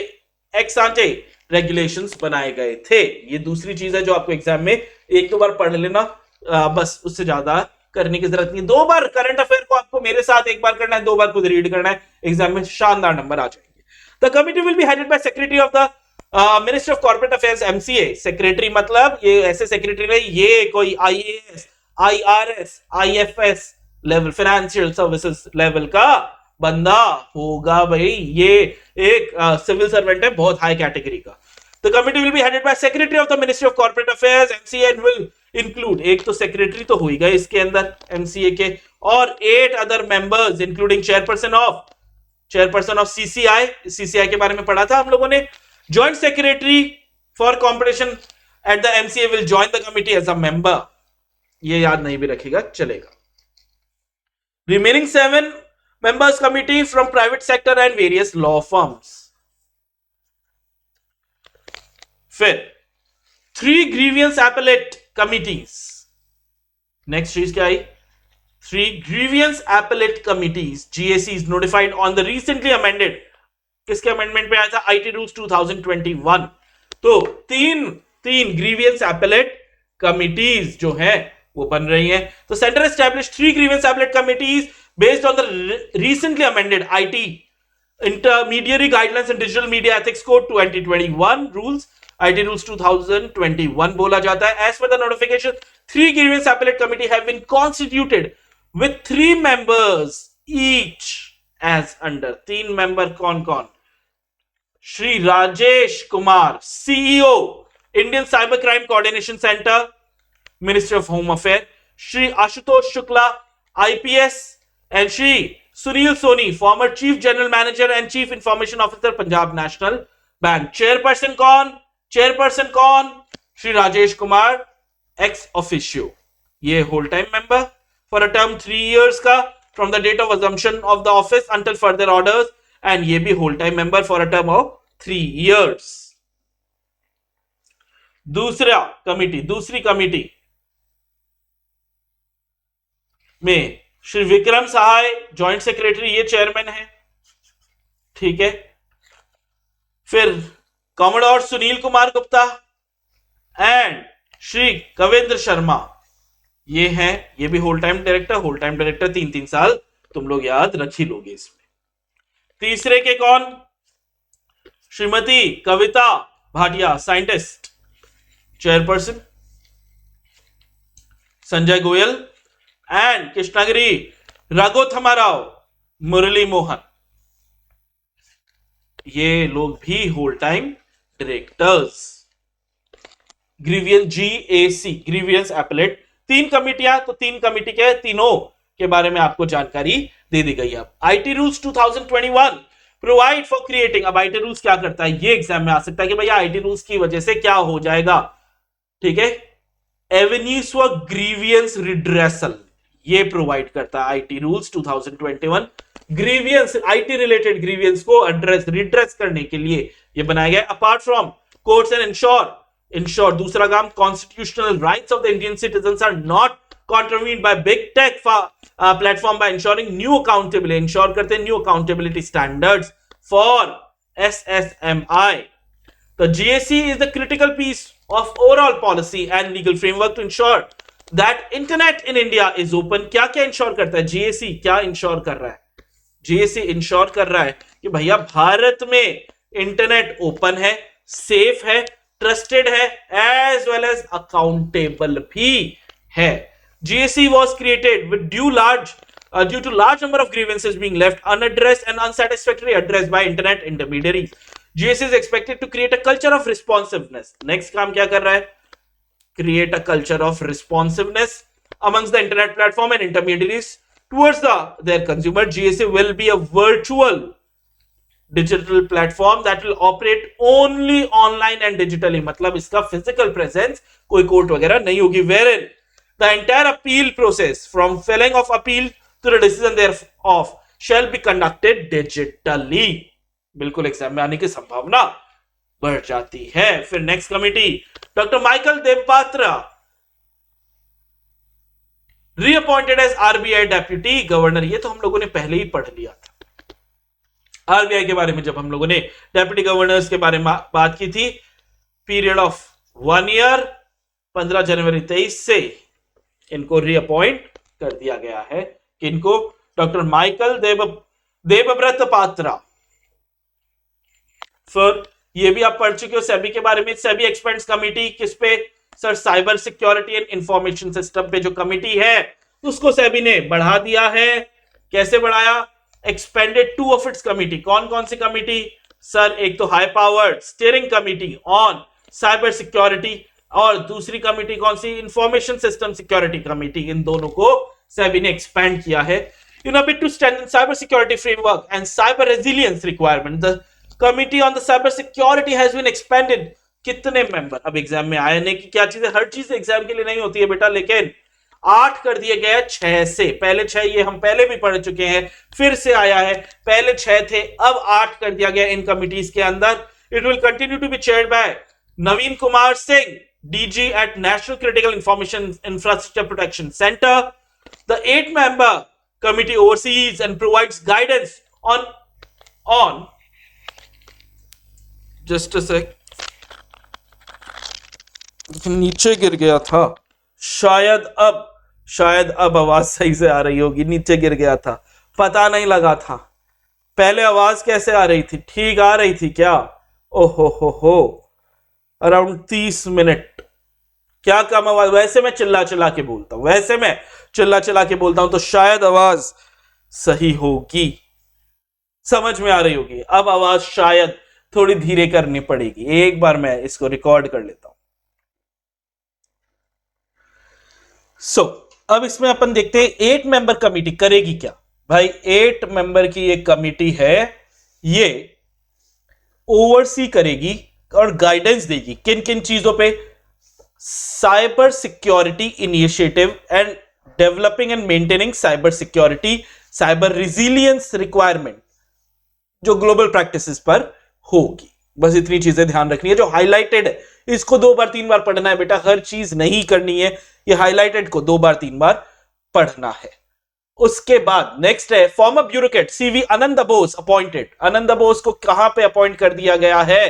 ex ante regulations बनाए गए थे। ये दूसरी चीज है जो आपको एग्जाम में एक दो बार पढ़ लेना, बस उससे ज्यादा करने की जरूरत नहीं। 2 बार करंट अफेयर को आपको मेरे साथ एक बार करना है, 2 बार खुद रीड करना है, एग्जाम में शानदार नंबर आ जाएंगे। The committee will be headed by secretary of the ministry of corporate affairs MCA. Secretary मतलब ये ऐसे सेक्रेटरी नहीं, ये कोई IAS, IRS, IFS level, financial services level का बंदा होगा भाई। ये एक सिविल सर्वेंट है बहुत हाई कैटेगरी का। The committee will be headed by secretary of the ministry of corporate affairs MCA and will include, एक तो सेक्रेटरी तो हो ही गए इसके अंदर एमसीए के, और 8 other members including chairperson of CCI. CCI के बारे में पढ़ा था हम लोगों ने। Joint Secretary for Competition at the MCA will join the committee as a member। ये याद नहीं भी रखिएगा चलेगा। Remaining 7 members committee from private sector and various law firms। फिर 3 grievance appellate committees। नेक्स्ट चीज क्या आई? 3 grievance appellate committees GACs notified on the recently amended, किसके अमेंडमेंट पे आया था? IT rules 2021। तो तीन ग्रीवियंस एपेलेट कमिटीज जो है वो बन रही हैं। तो centre establish 3 grievance appellate committees based on the recently amended IT intermediary guidelines and digital media ethics code 2021 rules, IT rules 2021 बोला जाता है। As per the notification 3 grievance appellate committee have been constituted with 3 members each as under. 3 member कौन कौन? Shri Rajesh Kumar, CEO Indian cyber crime coordination centre, ministry of home affair, Shri Ashutosh Shukla, IPS, and Shri Sunil Soni, former chief general manager and chief information officer, Punjab national bank. Chairperson कौन? Shri Rajesh Kumar, ex officio. ये whole time member for a term 3 years का, from the date of assumption of the office until further orders, and ये भी whole time member for a term of 3 years। दूसरी committee में Shri Vikram Sahay, joint secretary, ये chairman है। ठीक है। फिर कॉमोडोर सुनील कुमार गुप्ता एंड श्री कविंद्र शर्मा, ये हैं, ये भी होल टाइम डायरेक्टर 3-3 साल तुम लोग याद रख ही लोगे इसमें। तीसरे के कौन? Shrimati Kavita Bhatia, scientist, chairperson, Sanjay Goyal and Krishnagiri Raghothama Rao, Murali Mohan, ये लोग भी whole time directors. Grievance GAC, grievance appellate, 3 कमिटियां, तो 3 कमिटी के तीनों के बारे में आपको जानकारी दे दी गई है। अब IT rules 2021 provide for creating, अब आईटी रूल्स क्या करता है? ये एग्जाम में आ सकता है कि भैया आईटी रूल्स की वजह से क्या हो जाएगा। ठीक है। एवेन्यूज फॉर ग्रीवियंस रिड्रेसल, ये प्रोवाइड करता है IT rules 2021। Grievance, IT related grievance को रिड्रेस करने के लिए ये बनाया गया। Apart from courts and ensure, दूसरा काम, constitutional rights of the Indian citizens are not contravened by big tech platform by ensuring new accountability, ensure करते हैं new accountability standards for SSMI। The GAC is the critical piece of overall policy and legal framework to ensure that internet in India is open। क्या क्या ensure करता है GAC? क्या ensure कर रहा है? GAC ensure कर रहा है कि भैया भारत में इंटरनेट ओपन है, सेफ है, ट्रस्टेड है, एज वेल एज अकाउंटेबल भी है। GAC was created with due to large number of grievances being left unaddressed and unsatisfactorily addressed by internet intermediaries। GAC is expected to create a culture of responsiveness। Next काम क्या कर रहा है? Create a culture of responsiveness amongst the internet platform and intermediaries towards their consumer। GAC will be a virtual digital platform that will operate only online and digitally। मतलब इसका physical presence कोई court वगैरह नहीं होगी। Wherein the entire appeal process from filing of appeal to the decision thereof shall be conducted digitally। बिल्कुल exam में आने की संभावना बढ़ जाती है। फिर next committee, doctor Michael Devpatra reappointed as RBI deputy governor. ये तो हम लोगों ने पहले ही पढ़ लिया था आरबीआई के बारे में, जब हम लोगों ने डेप्यूटी गवर्नर्स के बारे में बात की थी। पीरियड ऑफ 1 ईयर 15 जनवरी 23 से इनको रीअपॉइंट कर दिया गया है। किनको? Doctor Michael Devvrat Patra. फिर ये भी आप पढ़ चुके हो सेबी के बारे में। सेबी एक्सपर्ट्स कमेटी किस पे? Sir cyber security and information system पे जो कमेटी है उसको सेबी ने बढ़ा दिया है। कैसे बढ़ाया? Expanded 2 of its committee. कौन कौन सी कमिटी? सर एक तो high powered steering committee on cyber security, और दूसरी कमिटी कौन सी? Information system security committee. इन दोनों को सेबी ने एक्सपेंड किया है। In a bid to strengthen cyber security framework and cyber resilience requirement, the committee on the cyber security has been expanded. कितने मेंबर? अब एग्जाम में आने की क्या चीज है? हर चीज एग्जाम के लिए नहीं होती है बेटा, लेकिन 8 कर दिए गए 6 से। पहले 6 ये हम पहले भी पढ़ चुके हैं, फिर से आया है। पहले 6 थे, अब 8 कर दिया गया इन कमिटीज के अंदर। It will continue to be chaired by Naveen Kumar Singh, DG at national critical information infrastructure protection centre. The 8-member committee oversees and provides guidance on just a sec, नीचे गिर गया था शायद अब आवाज सही से आ रही होगी। नीचे गिर गया था, पता नहीं लगा था। पहले आवाज कैसे आ रही थी? ठीक आ रही थी क्या? ओहो हो अराउंड 30 मिनट। क्या कम आवाज? वैसे मैं चिल्ला चिल्ला के बोलता हूं, तो शायद आवाज सही होगी, समझ में आ रही होगी। अब आवाज शायद थोड़ी धीरे करनी पड़ेगी। एक बार मैं इसको रिकॉर्ड कर लेता हूं। अब इसमें अपन देखते हैं 8 मेंबर कमिटी करेगी क्या। भाई 8 मेंबर की एक कमिटी है, ये ओवरसी करेगी और गाइडेंस देगी किन किन चीजों पे? Cyber security initiative and developing and maintaining cyber security, cyber resilience requirement जो ग्लोबल प्रैक्टिसेस पर होगी। बस इतनी चीजें ध्यान रखनी है जो हाईलाइटेड है। इसको 2 बार 3 बार पढ़ना है बेटा, हर चीज नहीं करनी है। ये हाईलाइटेड को 2 बार 3 बार पढ़ना है। उसके बाद नेक्स्ट है फॉर्मर ब्यूरोक्रेट सीवी आनंद बोस अपॉइंटेड। आनंद बोस को कहां पे अपॉइंट कर दिया गया है?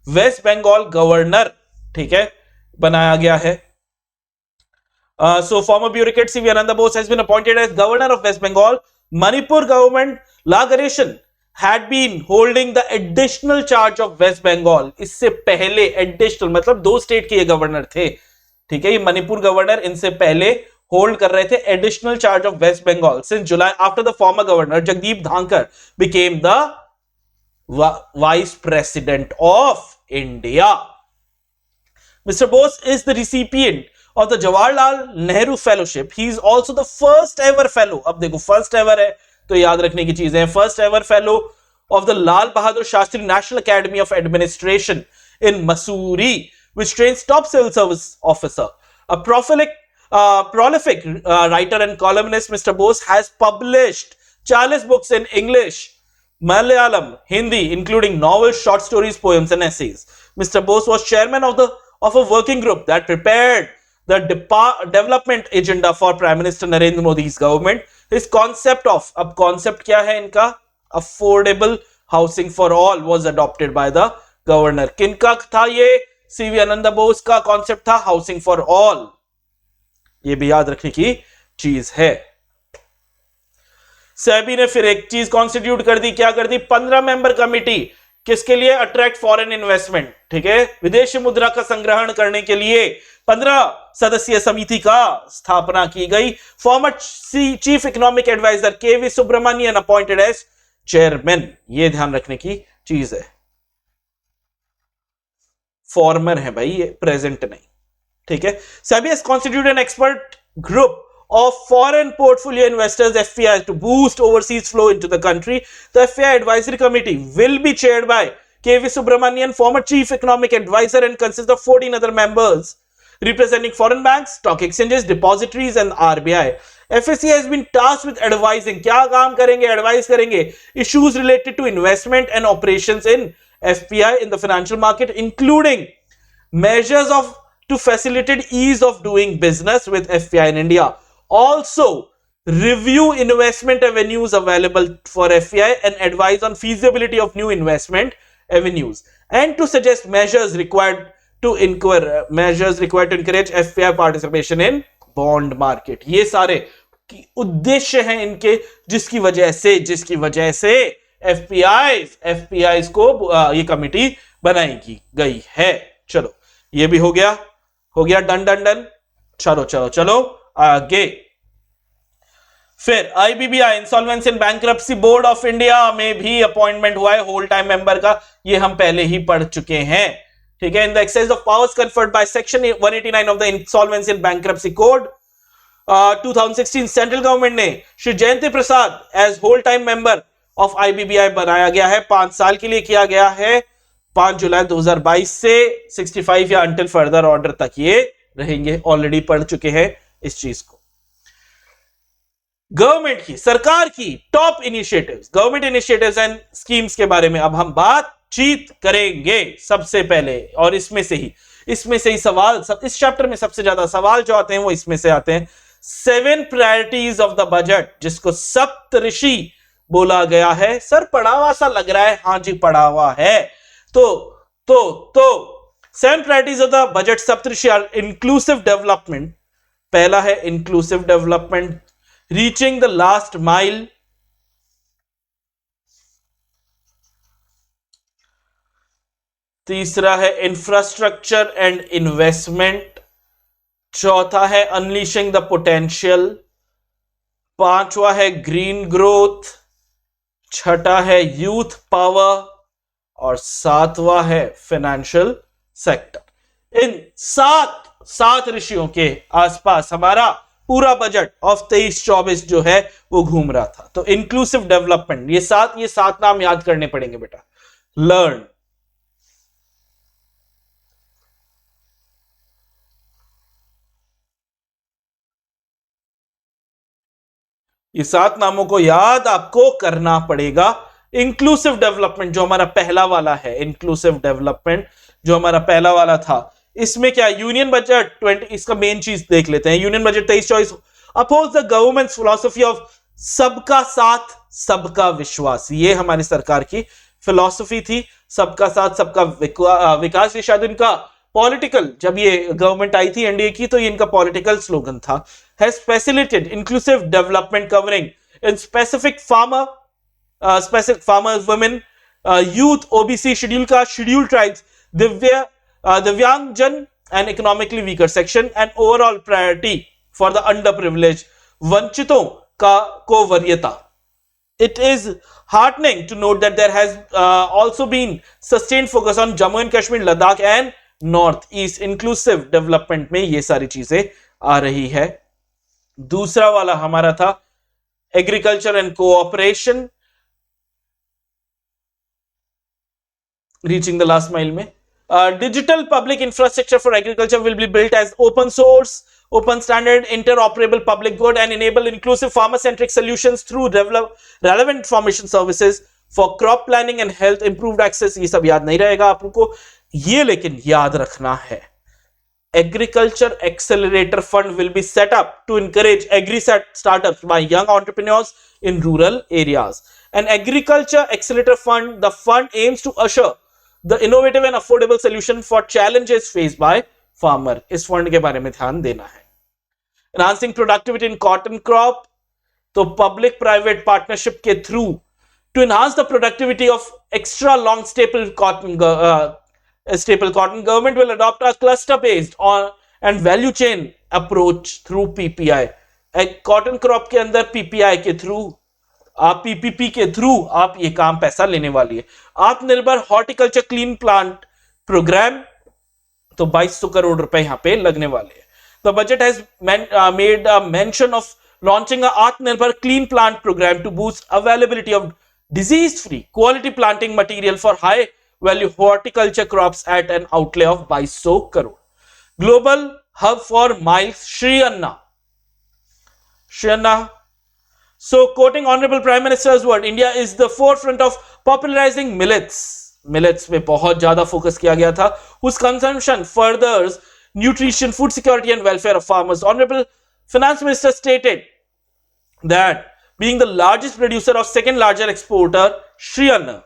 वेस्ट बंगाल गवर्नर, ठीक है, बनाया गया है। So former bureaucrat C.V. Ananda Bose has been appointed as governor of West Bengal. Manipur government La Ganeshan had been holding the additional charge of West Bengal. इससे पहले additional मतलब 2 स्टेट के ये गवर्नर थे, ठीक है। ये मणिपुर गवर्नर इनसे पहले होल्ड कर रहे थे additional charge of West Bengal since July after the former governor Jagdeep Dhankhar became the vice president of India. Mr. Bose is the recipient of the Jawaharlal Nehru Fellowship. He is also the first ever fellow. अब देखो first ever है तो याद रखने की चीजें हैं. First ever fellow of the Lal Bahadur Shastri National Academy of Administration in Mussoorie, which trains top civil service officer. A prolific writer and columnist, Mr. Bose has published 40 books in English, Malayalam, Hindi, including novels, short stories, poems, and essays. Mr. Bose was chairman of a working group that prepared the development agenda for Prime Minister Narendra Modi's government. His concept of, अब concept क्या है इनका? Affordable housing for all was adopted by the governor. किनका था ये? CV आनंद बोस का concept था housing for all. ये भी याद रखने की चीज है. सेबी ने फिर एक चीज कॉन्स्टिट्यूट कर दी. क्या कर दी? 15 मेंबर कमिटी. किसके लिए? अट्रैक्ट फॉरेन इन्वेस्टमेंट, ठीक है, विदेशी मुद्रा का संग्रहण करने के लिए 15 सदस्यीय समिति का स्थापना की गई. फॉर्मर चीफ इकोनॉमिक एडवाइजर केवी सुब्रमण्यन अपॉइंटेड एज चेयरमैन. ये ध्यान रखने की चीज है. फॉर्मर है भाई, ये प्रेजेंट नहीं, ठीक है. SEBI has constituted an expert group of foreign portfolio investors FPI to boost overseas flow into the country. The FPI advisory committee will be chaired by KV Subramanian, former chief economic advisor, and consists of 14 other members representing foreign banks, stock exchanges, depositories, and RBI. FSC has been tasked with advising, क्या काम करेंगे, advice करेंगे, issues related to investment and operations in FPI in the financial market, including measures of to facilitate ease of doing business with FPI in India. Also, review investment avenues available for FPI and advise on feasibility of new investment avenues, and to suggest measures required to encourage FPI participation in bond market. ये सारे उद्देश्य हैं इनके, जिसकी वजह से FPI को ये कमिटी बनाई गई है। चलो ये भी हो गया डन डन डन। चलो आगे। फिर IBBI insolvency and bankruptcy board of India में भी अपॉइंटमेंट हुआ है होल टाइम मेंबर का, ये हम पहले ही पढ़ चुके हैं, ठीक है। In the exercise of powers conferred by section 189 of the insolvency and bankruptcy code 2016 central government ने Shri Jayanti Prasad as whole time member of IBBI बनाया गया है, 5 साल के लिए किया गया है, 5 जुलाई 2022 से 65 या अंटिल फर्दर ऑर्डर तक ये रहेंगे। ऑलरेडी पढ़ चुके हैं इस चीज को। गवर्नमेंट की, सरकार की top initiatives, government initiatives and schemes के बारे में अब हम बातचीत करेंगे सबसे पहले। और इसमें से ही सवाल, इस चैप्टर में सबसे ज्यादा सवाल जो आते हैं वो इसमें से आते हैं। 7 प्रायोरिटीज ऑफ द बजट, जिसको सप्तऋषि बोला गया है। सर पढ़ा हुआ सा लग रहा है, हाँ जी पढ़ा हुआ है। तो 7 priorities of the budget Saptarishi are inclusive development, पहला है inclusive development, reaching the last mile, तीसरा है इंफ्रास्ट्रक्चर एंड इन्वेस्टमेंट, चौथा है अनलीशिंग द पोटेंशियल, पांचवा है ग्रीन ग्रोथ, छठा है यूथ पावर और सातवां है फाइनेंशियल सेक्टर। इन सात ऋषियों के आसपास हमारा पूरा बजट ऑफ 23-24 जो है वो घूम रहा था। तो इंक्लूसिव डेवलपमेंट, ये सात नाम याद करने पड़ेंगे बेटा। लर्न, ये 7 नामों को याद आपको करना पड़ेगा। इंक्लूसिव डेवलपमेंट जो हमारा पहला वाला है, इंक्लूसिव डेवलपमेंट जो हमारा पहला वाला था, इसमें क्या यूनियन बजट 20, इसका मेन चीज देख लेते हैं। Union budget 23-24 upholds the governments philosophy of सबका साथ सबका विश्वास, ये हमारी सरकार की फिलॉसफी थी। सबका साथ सबका विकास, ये शायद इनका पॉलिटिकल, जब ये गवर्नमेंट आई थी एनडीए की तो ये इनका पॉलिटिकल स्लोगन था। Has facilitated inclusive development covering in specific farmers, women, youth, OBC, schedule caste, schedule tribes, दिव्यांगजन and economically weaker section, and overall priority for the under privilege, वंचितों को वरीयता। It is heartening to note that there has also been sustained focus on Jammu and Kashmir, Ladakh and North East. Inclusive development में ये सारी चीजें आ रही है। दूसरा वाला हमारा था agriculture and cooperation, reaching the last mile में। Digital public infrastructure for agriculture will be built as open source, open standard, interoperable public good and enable inclusive farmer-centric solutions through relevant information services for crop planning and health, improved access। ये सब याद नहीं रहेगा आप लोगों को, ये लेकिन याद रखना है। Agriculture Accelerator Fund will be set up to encourage agri-startups by young entrepreneurs in rural areas. An Agriculture Accelerator Fund, the fund aims to usher the innovative and affordable solution for challenges faced by farmer। इस fund के बारे में ध्यान देना है। Enhancing productivity in cotton crop, तो public private partnership के through to enhance the productivity of extra long staple cotton, government will adopt a cluster based on and value chain approach through PPI। Cotton crop के अंदर PPI के through, आप PPP के through आप ये काम पैसा लेने वाली है। आत्मनिर्भर हॉर्टिकल्चर क्लीन प्लांट प्रोग्राम, तो 2200 करोड़ रुपए यहां पे लगने वाले हैं। The budget has made a mention of launching a Atmanirbhar clean plant programme to boost availability of disease free quality planting material for high value horticulture crops at an outlay of 2200 crore. Global hub for millets, Shri Anna. So, quoting Honorable Prime Minister's word, India is the forefront of popularizing millets. Millets पे बहुत ज़्यादा focus किया गया था, whose consumption furthers nutrition, food security and welfare of farmers. Honorable Finance Minister stated that being the largest producer of second largest exporter, Shri Anna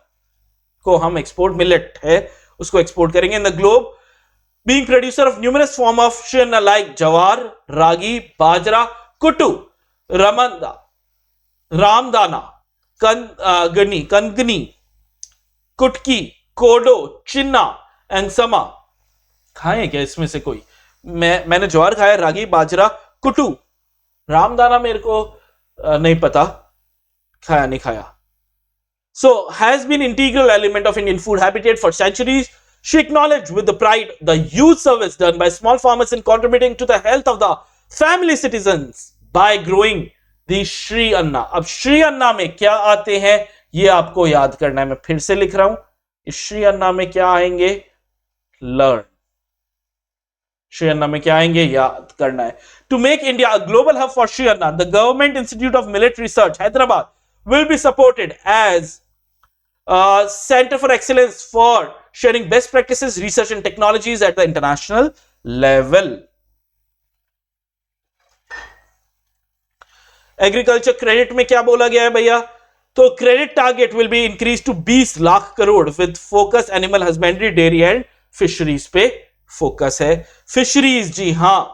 को हम export millet है, उसको export करेंगे in the globe. Being producer of numerous form of Shri Anna like jawar, ragi, bajra, kuttu, ramanda, रामदाना, गनी, कंगनी, कुटकी, कोडो, चिन्ना and समा. खाए क्या इसमें से कोई? मैंने ज्वार खाया, रागी, बाजरा, कुटू, रामदाना मेरे को नहीं पता, खाया नहीं खाया. So has been integral element of Indian food habitat for centuries. She acknowledged with the pride the huge service done by small farmers in contributing to the health of the family citizens by growing दी श्री अन्ना. अब श्री अन्ना में क्या आते हैं ये आपको याद करना है. मैं फिर से लिख रहा हूं, इस श्री अन्ना में क्या आएंगे? लर्न. श्री अन्ना में क्या आएंगे? याद करना है. To make India a global hub for Shri Anna, the government institute of millet research Hyderabad will be supported as centre for excellence for sharing best practices, research and technologies at the international level. Agriculture credit में क्या बोला गया है भैया? तो credit target will be increase to 20 lakh crore with focus animal husbandry, dairy and fisheries पे focus है. Fisheries, जी हां,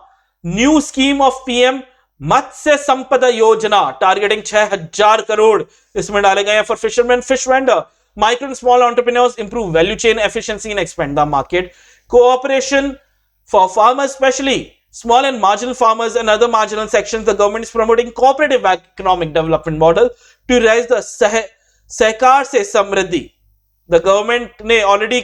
न्यू स्कीम ऑफ पीएम मत्स्य संपदा योजना टारगेटिंग 6000 करोड़ इसमें डाले गए हैं for fisherman, fish vendor, micro and small entrepreneurs, improve value chain efficiency and expand the market. Cooperation for farmers, specially small and marginal farmers and other marginal sections. The government is promoting cooperative economic development model to raise the सहकार से समृद्धि. The government ने already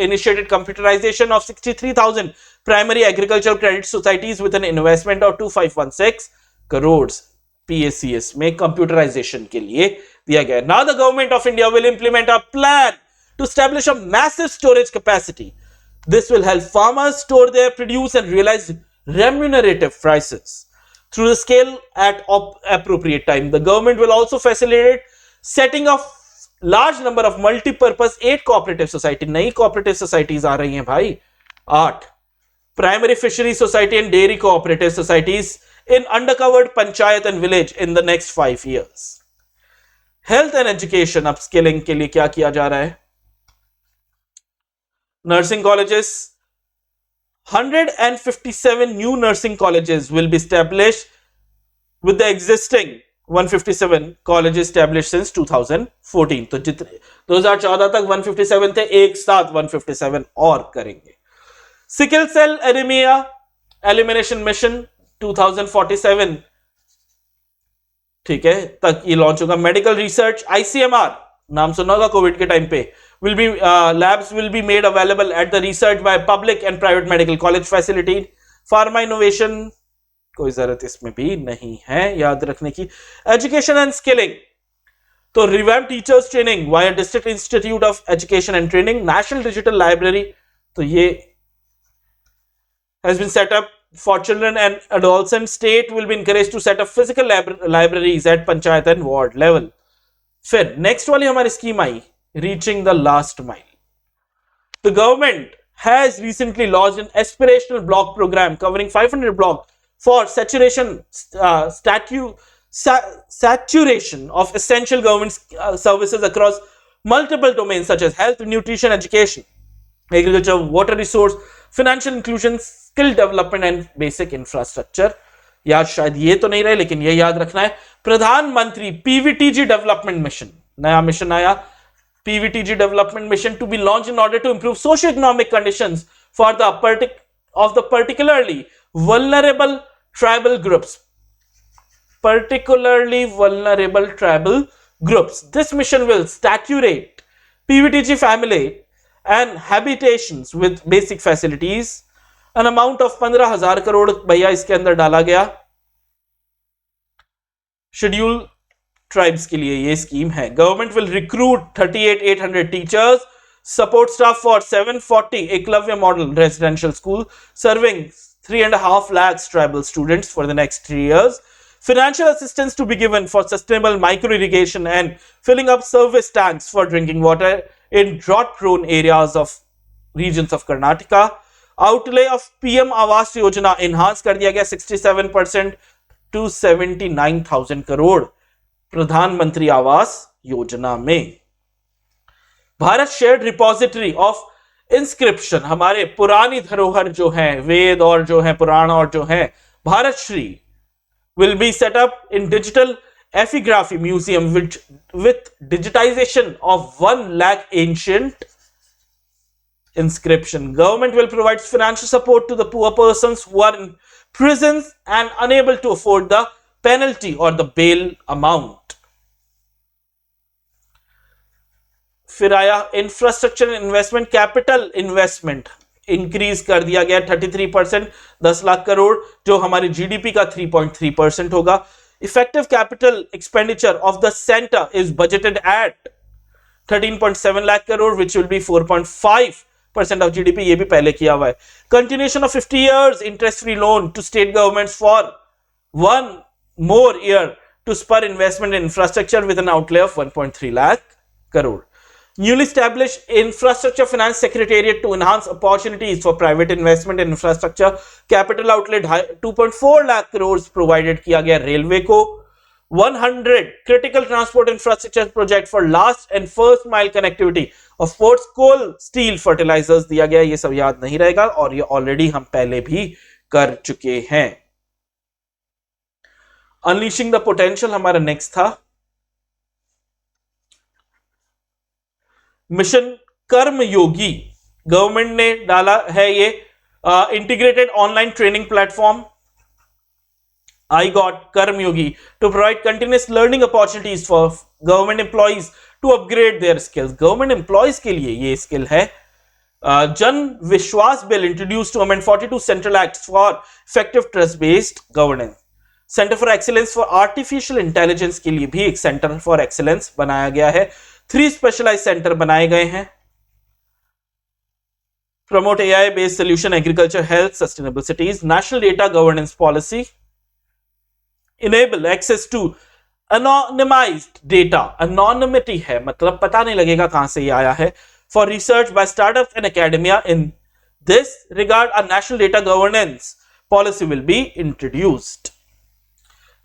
initiated computerization of 63,000 primary agricultural credit societies with an investment of 2516 crores. PACS में computerization के लिए दिया गया. Now the government of India will implement a plan to establish a massive storage capacity. This will help farmers store their produce and realize remunerative prices through the scale at appropriate time. The government will also facilitate setting of large number of multi-purpose 8 cooperative society. नई cooperative societies आ रही हैं भाई, 8 primary fishery society and dairy cooperative societies in undercovered panchayat and village in the next 5 years. Health and education upskilling के लिए क्या किया जा रहा है? Nursing colleges, 157 new nursing colleges will be established with the existing 157 colleges established since 2014. तो जितने 2014 तक 157 थे, एक साथ 157 और करेंगे. Sickle cell anaemia elimination mission 2047, ठीक है, तक ये लॉन्च होगा. मेडिकल रिसर्च, ICMR नाम सुना होगा कोविड के टाइम पे, will be labs will be made available at the research by public and private medical college facility. Pharma innovation कोई जरूरत इसमें भी नहीं है याद रखने की. Education and skilling, तो revamp teachers training via District Institute of Education and Training. National Digital Library, तो ये has been set up for children and adolescents. State will be encouraged to set up physical libraries at panchayat and ward level. फिर next वाली हमारी scheme I, reaching the last mile. The government has recently launched an aspirational block program covering 500 blocks for saturation of essential government services across multiple domains such as health, nutrition, education, agriculture, water resource, financial inclusion, skill development and basic infrastructure. याद शायद ये तो नहीं रहे, लेकिन ये याद रखना है. प्रधानमंत्री PVTG डेवलपमेंट मिशन, नया मिशन आया, PVTG development mission to be launched in order to improve socio-economic conditions for the particularly vulnerable tribal groups. Particularly vulnerable tribal groups. This mission will saturate PVTG family and habitations with basic facilities. An amount of 15,000 crore भैया इसके अंदर डाला गया. Schedule tribes के लिए ये scheme है. Government will recruit 38,800 teachers, support staff for 740 Eklavya model residential school serving 3.5 lakhs tribal students for the next 3 years. Financial assistance to be given for sustainable micro irrigation and filling up service tanks for drinking water in drought prone areas of regions of Karnataka. Outlay of PM Awas Yojana enhance कर दिया गया 67% to 79,000 crore प्रधानमंत्री आवास योजना में. Bharat shared repository of inscription, हमारे पुरानी धरोहर जो है, वेद और जो है पुराण और जो है Bharat Shri, will be set up in digital epigraphy museum with digitization of 1 lakh ancient inscription. Government will provide financial support to the poor persons who are in prisons and unable to afford the penalty or the bail amount. फिर आया infrastructure investment, capital investment increase कर दिया गया 33%, 10 लाख करोड़, जो हमारी GDP का 3.3% होगा. Effective capital expenditure of the centre is budgeted at 13.7 lakh crore which will be 4.5% of GDP. ये भी पहले किया हुआ है. Continuation of 50 years interest free loan to state governments for 1 more year to spur investment in infrastructure with an outlay of 1.3 lakh crore. Newly established Infrastructure Finance Secretariat to enhance opportunities for private investment in infrastructure. Capital outlay 2.4 lakh crores provided किया गया railway को. 100 critical transport infrastructure project for last and first mile connectivity of ports, coal, steel, fertilizers दिया गया. ये सब याद नहीं रहेगा और ये ऑलरेडी हम पहले भी कर चुके हैं. अनलीशिंग द पोटेंशियल हमारा नेक्स्ट था. मिशन कर्मयोगी, गवर्नमेंट ने डाला है ये integrated online training platform iGOT Karmayogi to provide continuous learning opportunities for government employees to upgrade their skills. Government employees के लिए ये स्किल है. Jan Vishwas bill introduce to amend 42 central acts for effective trust based governance. Centre for excellence for artificial intelligence के लिए भी एक centre for excellence बनाया गया है. 3 स्पेशलाइज सेंटर बनाए गए हैं. Promote AI based solution, agriculture, health, sustainable cities. National data governance policy. Enable access to anonymized data. Anonymity है मतलब पता नहीं लगेगा कहां से ये आया है. For research by startup and academia. In this regard a national data governance policy will be introduced.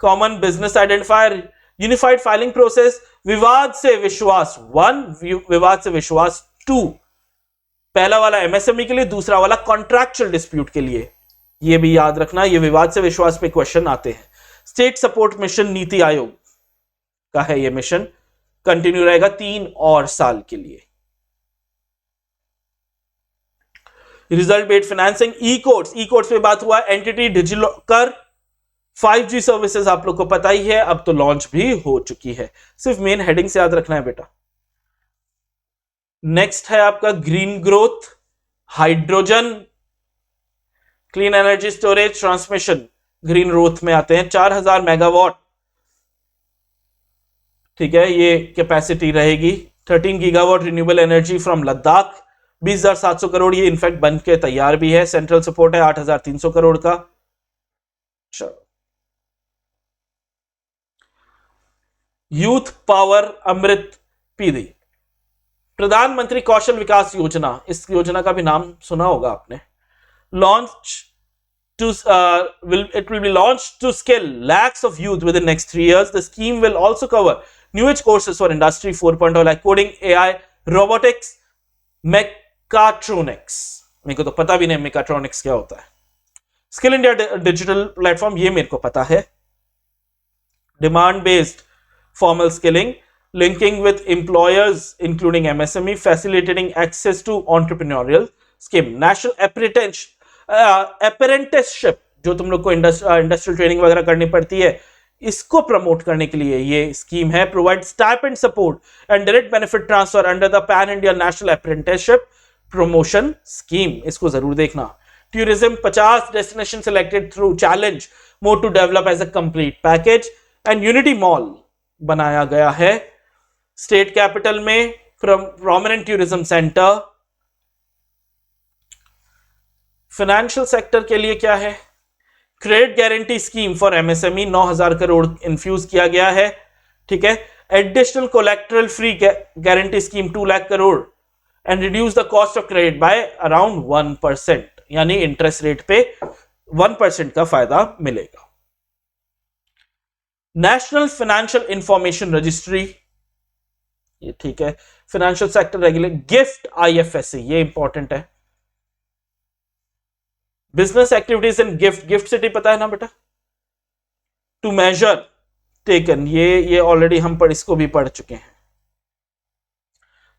Common business identifier, unified filing process. विवाद से विश्वास 1, विवाद से विश्वास 2. पहला वाला एमएसएमई के लिए, दूसरा वाला कॉन्ट्रैक्चुअल डिस्प्यूट के लिए. ये भी याद रखना, ये विवाद से विश्वास पे क्वेश्चन आते हैं. State support mission NITI Aayog का है ये मिशन, कंटिन्यू रहेगा 3 और साल के लिए. रिजल्ट बेस्ड फाइनेंसिंग, ई कोर्ट्स पे बात हुआ. एंटिटी डिजिलॉकर, 5G सर्विसेज आप लोग को पता ही है, अब तो लॉन्च भी हो चुकी है. सिर्फ मेन हेडिंग से याद रखना है बेटा. नेक्स्ट है आपका green growth, hydrogen, clean energy storage, transmission. Green growth में आते हैं 4000 मेगावाट. ठीक है, ये कैपेसिटी रहेगी. 13 gigawatt renewable energy from Ladakh, 20,700 crore. ये इनफैक्ट बन के तैयार भी है. सेंट्रल सपोर्ट है 8,300 करोड़ का. चलो, यूथ पावर अमृत पीढ़ी, प्रधानमंत्री कौशल विकास योजना. इस योजना का भी नाम सुना होगा आपने. Launch to it will be launched to skill lakhs of youth within next 3 years. The scheme will also cover new age courses for industry 4.0 like coding, AI, robotics, mechatronics. मेरे को तो पता भी नहीं mechatronics क्या होता है. स्किल इंडिया डिजिटल प्लेटफॉर्म, ये मेरे को पता है. Demand based formal skilling, linking with employers including MSME, facilitating access to entrepreneurial scheme. National apprenticeship, जो तुम लोग को इंडस्ट्रियल ट्रेनिंग वगैरह करनी पड़ती है, इसको प्रमोट करने के लिए ये स्कीम है. Provide stipend support and direct benefit transfer under the pan India national apprenticeship promotion scheme. इसको जरूर देखना. Tourism, 50 destination selected through challenge mode to develop as a complete package. And unity mall बनाया गया है state capital में, prominent tourism centre. Financial sector के लिए क्या है? Credit guarantee scheme for MSME 9,000 crore infuse किया गया है, ठीक है। Additional collateral free guarantee scheme 2 lakh crore and reduce the cost of credit by around 1%, यानी इंटरेस्ट रेट पे 1% का फायदा मिलेगा। नेशनल फाइनेंशियल इंफॉर्मेशन रजिस्ट्री, ये ठीक है। Financial sector regulate gift IFSC, ये इंपॉर्टेंट है। Business activities in gift city पता है ना बेटा, टू मेजर टेकन, ये ऑलरेडी हम इसको भी पढ़ चुके हैं।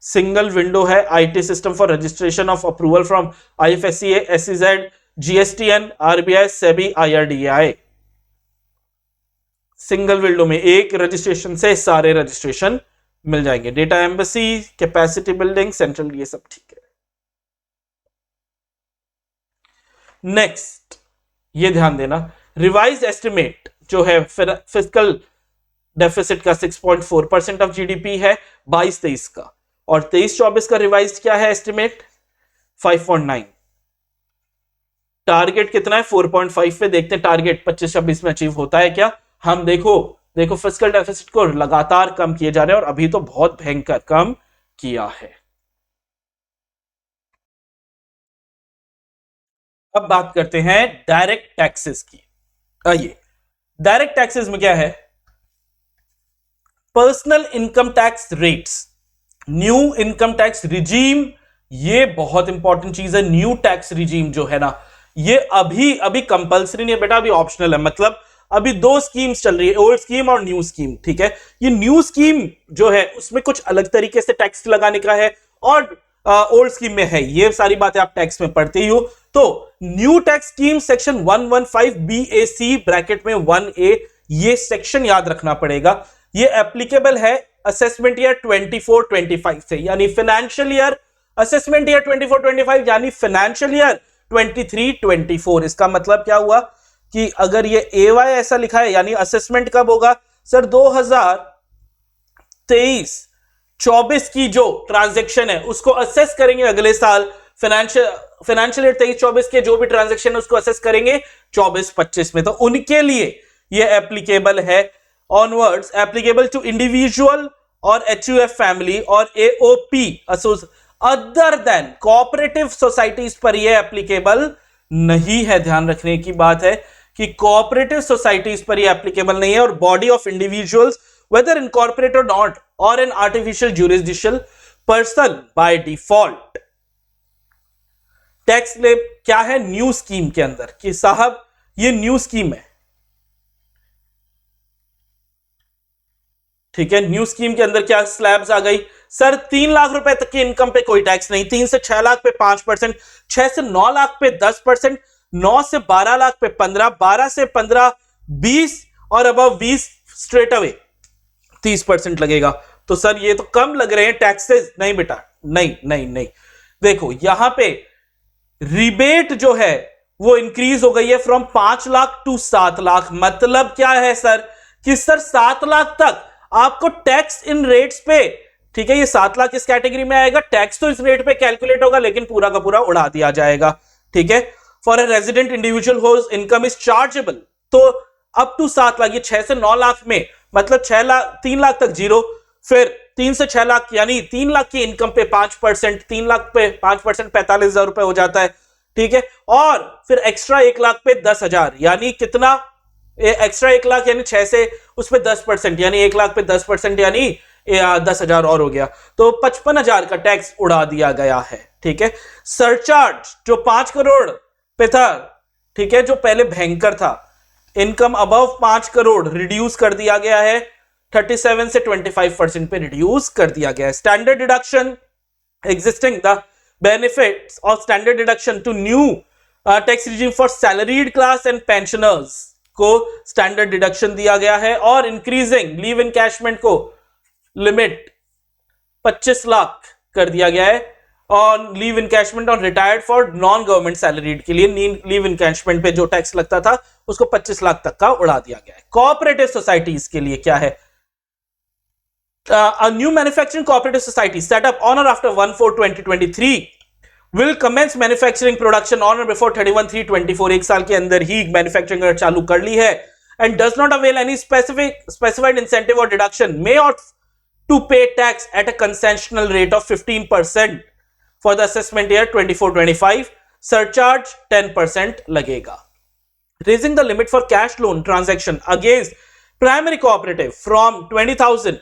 सिंगल विंडो है IT system for registration of approval from IFSC, SEZ, GSTN, RBI, SEBI, IRDAI. Single window में एक रजिस्ट्रेशन से सारे रजिस्ट्रेशन मिल जाएंगे। Data embassy, capacity building, central, ये सब ठीक है। नेक्स्ट ये ध्यान देना, रिवाइज एस्टिमेट जो है फिस्कल डेफिसिट का 6.4% ऑफ जीडीपी है 22-23 का, और 23-24 का रिवाइज क्या है एस्टिमेट 5.9। टारगेट कितना है 4.5 पे, देखते हैं टारगेट 25-26 में अचीव होता है क्या। हम देखो फिस्कल डेफिसिट को लगातार कम किए जा रहे हैं और अभी तो बहुत भयंकर कम किया है। अब बात करते हैं डायरेक्ट टैक्सेस की। आइए, डायरेक्ट टैक्सेस में क्या है, personal income tax rates, new income tax regime, ये बहुत इंपॉर्टेंट चीज है। न्यू टैक्स रिजीम जो है ना, ये अभी कंपल्सरी नहीं है बेटा, अभी ऑप्शनल है। मतलब अभी 2 स्कीम्स चल रही है, ओल्ड स्कीम और न्यू स्कीम, ठीक है। ये न्यू स्कीम जो है उसमें कुछ अलग तरीके से टैक्स लगाने का है, और ओल्ड स्कीम में है, ये सारी बातें आप टैक्स में पढ़ते ही हो। तो new tax scheme section 115 BAC bracket में 1A, ये सेक्शन याद रखना पड़ेगा। ये एप्लीकेबल है असेसमेंट ईयर 24-25 से, यानी फाइनेंशियल ईयर असेसमेंट ईयर 24-25, यानी फाइनेंशियल ईयर 23-24। इसका मतलब क्या हुआ कि अगर ये AY ऐसा लिखा है, यानी असेसमेंट कब होगा सर, 2023-24 की जो ट्रांजैक्शन है उसको असेस करेंगे अगले साल। फाइनेंशियल ईयर 23-24 के जो भी ट्रांजैक्शन है उसको असेस करेंगे 24-25 में, तो उनके लिए ये एप्लीकेबल है। ऑनवर्ड्स एप्लीकेबल टू इंडिविजुअल और HUF फैमिली और AOP other than cooperative societies पर ये एप्लीकेबल नहीं है। ध्यान रखने की बात है कि कोऑपरेटिव सोसाइटीज पर ये एप्लीकेबल नहीं है, और body of individuals whether incorporated or not or an artificial jurisdictional person by default। Tax slab क्या है न्यू स्कीम के अंदर कि साहब ये न्यू स्कीम है, ठीक है। न्यू स्कीम के अंदर क्या स्लैब्स आ गई सर, 3 लाख रुपए तक की इनकम पे कोई टैक्स नहीं, 3 से 6 लाख पे 5%, 6 से 9 लाख पे 10%, 9 से 12 लाख पे 15%, 12 से 15 20, और अबव 20 स्ट्रेट अवे 30% लगेगा। तो सर ये तो कम लग रहे हैं टैक्सेस। नहीं बेटा, नहीं, देखो यहां पे रिबेट जो है वो इंक्रीज हो गई है फ्रॉम 5 लाख टू 7 लाख। मतलब क्या है सर कि सर 7 लाख तक आपको टैक्स इन रेट्स पे, ठीक है, ये 7 लाख इस कैटेगरी में आएगा, टैक्स तो इस रेट पे कैलकुलेट होगा लेकिन पूरा का पूरा उड़ा दिया जाएगा, ठीक है। For a resident individual whose income is chargeable, तो अप टू 7 लाख, ये 6 से 9 लाख में, मतलब 3 लाख तक जीरो, फिर 3 से 6 लाख यानी 3 लाख की इनकम पे 5%, 3 लाख पे 5% 45,000 रुपए हो जाता है, ठीक है। और फिर एक्स्ट्रा 1 लाख पे 10,000, यानी कितना, एक्स्ट्रा 1 लाख यानी 6 से उस पे 10%, यानी 1 लाख पे 10% यानी 10,000 और हो गया, तो 55,000 का टैक्स उड़ा दिया गया है, ठीक है। सरचार्ज जो 5 करोड़ पे था, ठीक है, जो पहले भयंकर था, इनकम अबव 5 करोड़ रिड्यूस कर दिया गया है, 37 से 25% पे रिड्यूस कर दिया गया है। Standard deduction existing the benefits of standard deduction to new tax regime for salaried class and pensioners को स्टैंडर्ड डिडक्शन दिया गया है, और इंक्रीजिंग लीव इनकैशमेंट को लिमिट 25 लाख कर दिया गया है on leave encashment on retired for non government salaried के लिए लीव इनकैशमेंट पे जो टैक्स लगता था उसको 25 लाख तक का उड़ा दिया गया है। कोऑपरेटिव सोसाइटीज के लिए क्या है, a new manufacturing cooperative society set up on or after 1/4/2023 will commence manufacturing production on or before 31/3/24, एक साल के अंदर ही मैन्युफैक्चरिंग चालू कर ली है, and does not avail any specified incentive or deduction, may ought to pay tax at a concessional rate of 15% for the assessment year 24-25, surcharge 10% लगेगा. Raising the limit for cash loan transaction against primary cooperative from 20,000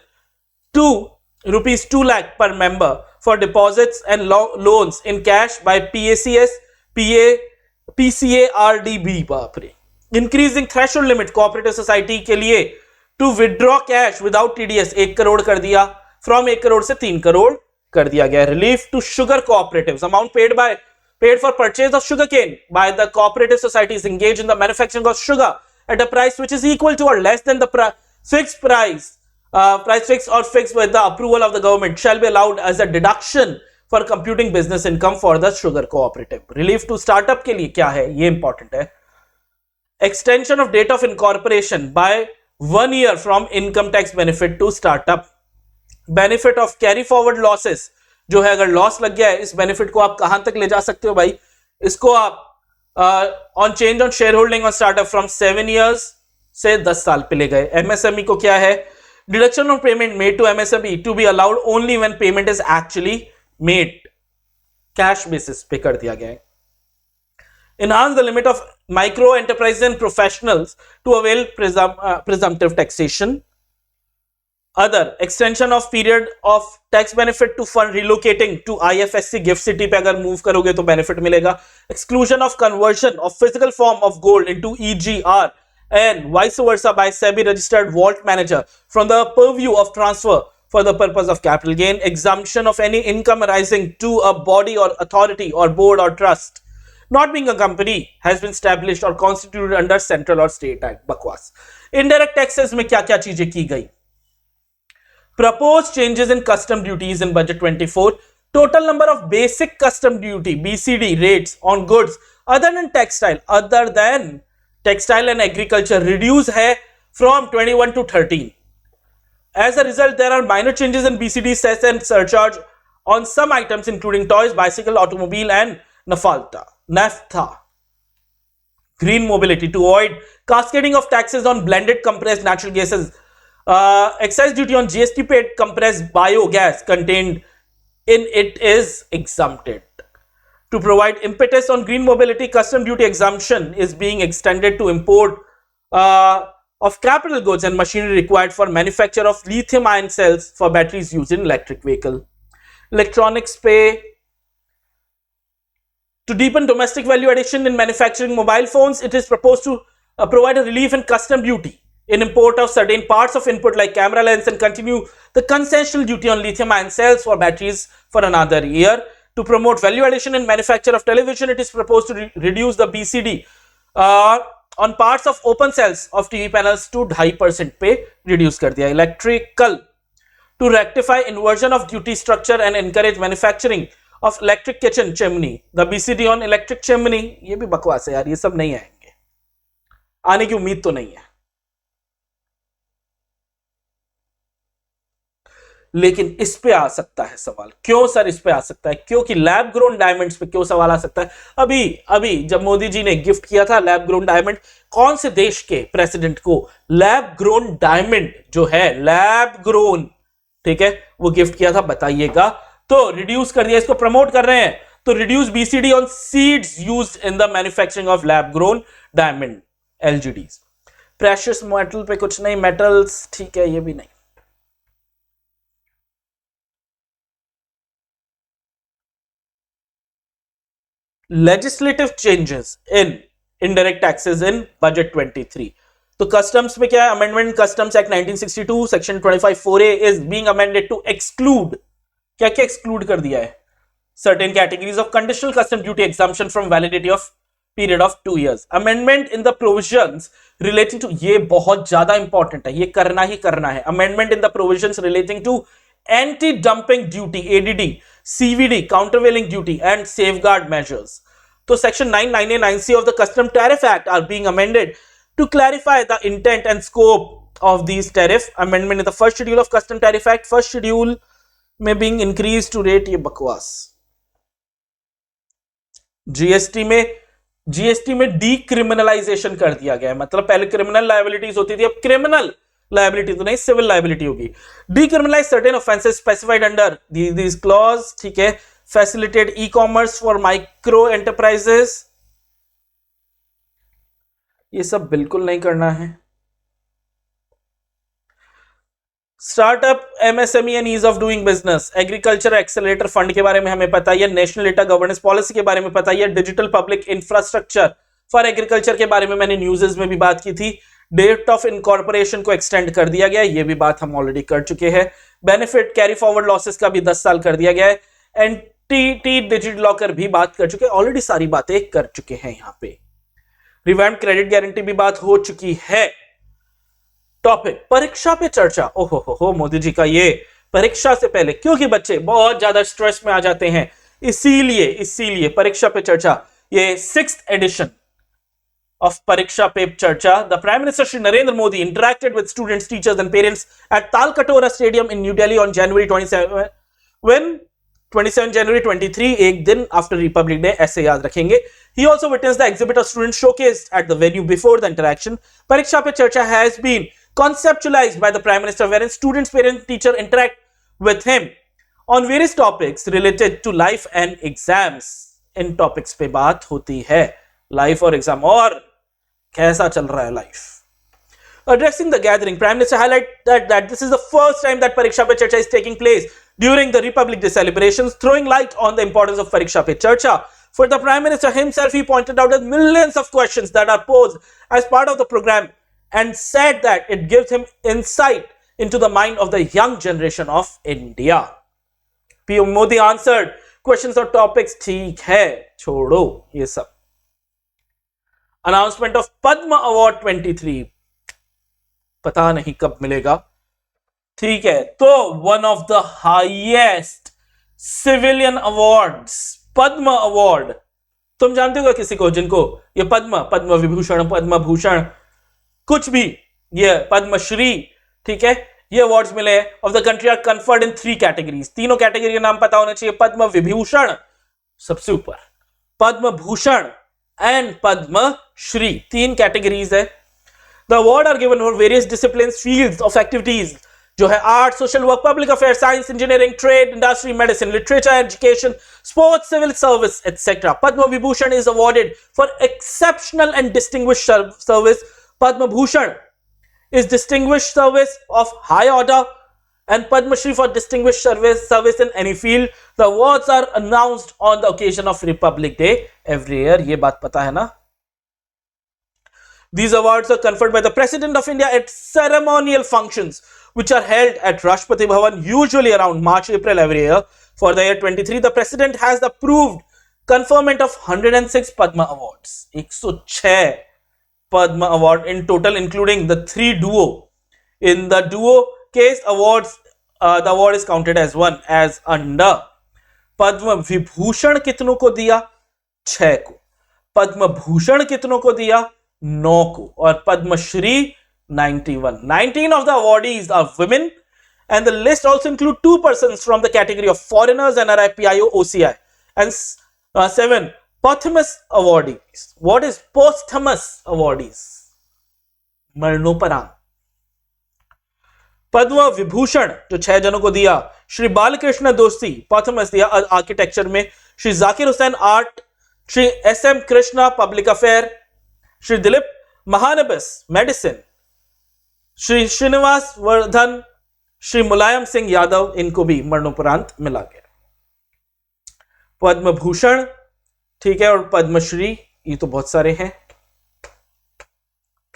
to rupees 2 lakh per member for deposits and loans in cash by PACS, PCARDB. बाप रे. Increasing threshold limit cooperative society के लिए to withdraw cash without TDS 1 crore कर दिया, from 1 crore से 3 करोड़ कर दिया गया. Relief to sugar cooperatives, amount paid for purchase of sugarcane by the cooperative societies engaged in the manufacturing of sugar at a price which is equal to or less than the fixed price fixed or fixed with the approval of the government shall be allowed as a deduction for computing business income for the sugar cooperative. Relief to startup के लिए क्या है, ये important है. Extension of date of incorporation by 1 year from income tax benefit to startup. Benefit of carry forward losses, जो है अगर loss लग गया है, इस बेनिफिट को आप कहां तक ले जा सकते हो भाई, इसको आप on change on share holding on startup from 7 years से 10 साल पे ले गए. एमएसएमई को क्या है, deduction of payment made to MSME to be allowed only when payment is actually made, cash basis पे कर दिया गया है. Enhance the limit of micro enterprises and professionals to avail presumptive taxation. Other extension of period of tax benefit to fund relocating to IFSC gift city पे अगर move करोगे तो benefit मिलेगा. Exclusion of conversion of physical form of gold into EGR and vice versa by SEBI registered vault manager from the purview of transfer for the purpose of capital gain. Exemption of any income arising to a body or authority or board or trust not being a company has been established or constituted under central or state act. बकवास. Indirect taxes में क्या क्या चीजें की गई. Proposed changes in custom duties in budget 24. Total number of basic custom duty BCD rates on goods other than textile and agriculture reduced है from 21 to 13. As a result, there are minor changes in BCD cess and surcharge on some items including toys, bicycle, automobile and naphtha. Green mobility to avoid cascading of taxes on blended compressed natural gases. Excise duty on GST paid compressed biogas contained in it is exempted. To provide impetus on green mobility, custom duty exemption is being extended to import of capital goods and machinery required for manufacture of lithium ion cells for batteries used in electric vehicle. Electronics pay. To deepen domestic value addition in manufacturing mobile phones, it is proposed to provide a relief in custom duty in import of certain parts of input like camera lens and continue the concessional duty on lithium ion cells for batteries for another year. To promote value addition in manufacture of television, it is proposed to reduce the BCD on parts of open cells of TV panels to 2.5% पे reduce कर दिया. Electrical, to rectify inversion of duty structure and encourage manufacturing of electric kitchen chimney. The BCD on electric chimney, ये भी बकवास है यार, ये सब नहीं आएंगे, आने की उम्मीद तो नहीं है. लेकिन इस पे आ सकता है सवाल. क्यों सर इस पे आ सकता है? क्योंकि लैब ग्रोन डायमंड्स पे क्यों सवाल आ सकता है. अभी जब मोदी जी ने गिफ्ट किया था लैब ग्रोन डायमंड, कौन से देश के प्रेसिडेंट को लैब ग्रोन डायमंड जो है लैब ग्रोन, ठीक है, वो गिफ्ट किया था, बताइएगा. तो रिड्यूस कर दिया, इसको प्रमोट कर रहे हैं. तो reduce BCD on seeds used in the manufacturing of lab grown diamond LGDs. Precious metal पे कुछ नहीं, मेटल्स ठीक है, ये भी नहीं. Legislative changes in indirect taxes in budget 23. तो customs में क्या है? Amendment Customs Act 1962 section 25(4)(a) is being amended to exclude, क्या क्या exclude कर दिया है? Certain categories of conditional custom duty exemption from validity of period of 2 years. Amendment in the provisions relating to, ये बहुत ज्यादा इंपॉर्टेंट है, ये करना ही करना है. Amendment in the provisions relating to anti-dumping duty (ADD), CVD, countervailing duty and safeguard measures. So section 9(9)(a), 9(c) of the Custom Tariff Act are being amended to clarify the intent and scope of these tariff. Amendment in the first schedule of Custom Tariff Act, first schedule में being increased to rate, ये बकवास. GST में decriminalisation कर दिया गया है, मतलब पहले क्रिमिनल लायबिलिटीज होती थी, अब क्रिमिनल लायबिलिटी तो नहीं, सिविल लायबिलिटी होगी। Decriminalise certain offences specified under this clause, ठीक है। Facilitate e commerce for micro enterprises, ये सब बिल्कुल नहीं करना है। Startup, MSME and ease of doing business, agriculture accelerator fund के बारे में हमें पता है, नेशनल डेटा गवर्नेंस पॉलिसी के बारे में पता है, digital public infrastructure for agriculture के बारे में मैंने न्यूज़ में भी बात की थी। डेट ऑफ इनकॉर्पोरेशन को एक्सटेंड कर दिया गया, ये भी बात हम ऑलरेडी कर चुके हैं। बेनिफिट कैरी फॉरवर्ड लॉसेस का भी 10 साल कर दिया गया है। एंटिटी डिजिटल लॉकर भी बात कर चुके हैं, ऑलरेडी सारी बातें कर चुके हैं। यहां पे रिवैम्प्ड क्रेडिट गारंटी भी बात हो चुकी है। टॉपिक परीक्षा पे चर्चा, ओहो मोदी जी का ये परीक्षा से पहले, क्योंकि बच्चे बहुत ज्यादा स्ट्रेस में आ जाते हैं, इसीलिए परीक्षा पे चर्चा, ये 6th edition of Pariksha Pe Charcha. The Prime Minister Shri Narendra Modi interacted with students, teachers and parents at Talkatora Stadium in New Delhi on January 27. When 27 January 23, एक दिन after Republic Day, ऐसे याद रखेंगे. He also witnessed the exhibit of students showcased at the venue before the interaction. Pariksha Pe Charcha has been conceptualized by the Prime Minister, wherein students, parents, teacher interact with him on various topics related to life and exams. In topics पे बात होती है, life और exam, और कैसा चल रहा है life. Addressing the gathering, Prime Minister highlighted that this is the first time that Pariksha Pe Charcha is taking place during the Republic Day celebrations, throwing light on the importance of Pariksha Pe Charcha. For the Prime Minister himself, he pointed out that millions of questions that are posed as part of the program and said that it gives him insight into the mind of the young generation of India. PM Modi answered questions or topics, ठीक है, छोड़ो ये सब। Announcement of Padma award 23, पता नहीं कब मिलेगा, ठीक है। तो one of the highest civilian awards, Padma award, तुम जानते हो किसी को जिनको ये पद्म विभूषण, पद्म भूषण, कुछ भी, ये पद्मश्री, ठीक है, ये अवार्ड्स मिले of the country are conferred in 3 categories. तीनों कैटेगरी के नाम पता होना चाहिए। पद्म विभूषण सबसे ऊपर, पद्म भूषण एंड पद्म श्री, 3 कैटेगरीज है। The award are given for various discipline, fields of activities, जो है art, social work, public affair, science, engineering, trade, industry, medicine, literature, education, sports, civil service etcetera. Padma Vibhushan is awarded for exceptional and distinguished service. Padma Bhushan is distinguished service of high order, and Padma Shri for distinguished service in any field. The awards are announced on the occasion of Republic Day every year. ये बात पता है ना? These awards are conferred by the President of India at ceremonial functions which are held at Rashtrapati Bhavan, usually around March-April every year. For the year 23, the President has approved conferment of 106 Padma Awards. 106 Padma Award in total, including the 3 duo. In the duo case awards, the award is counted as 1 as under. Padma Vibhushan कितनों को दिया? 6 को। पद्म भूषण कितनों को दिया? 9 को। और Padmashri 91. 19 of the awardees are women, and the list also include 2 persons from the category of foreigners, NRI, PIO, OCI, and 7 posthumous awardees. What is posthumous awardees? मरणोपरांत। पद्म विभूषण जो 6 जनों को दिया, श्री बालकृष्ण दोस्ती posthumous दिया आर्किटेक्चर में, Shri Zakir Hussain art, Shri SM Krishna public affair, Shri Dilip Mahalanabis medicine, Shri Srinivas Vardhan, Shri Mulayam Singh Yadav, इनको भी मरणोपरांत मिला गया। पद्म भूषण, ठीक है, और पद्मश्री, ये तो बहुत सारे हैं।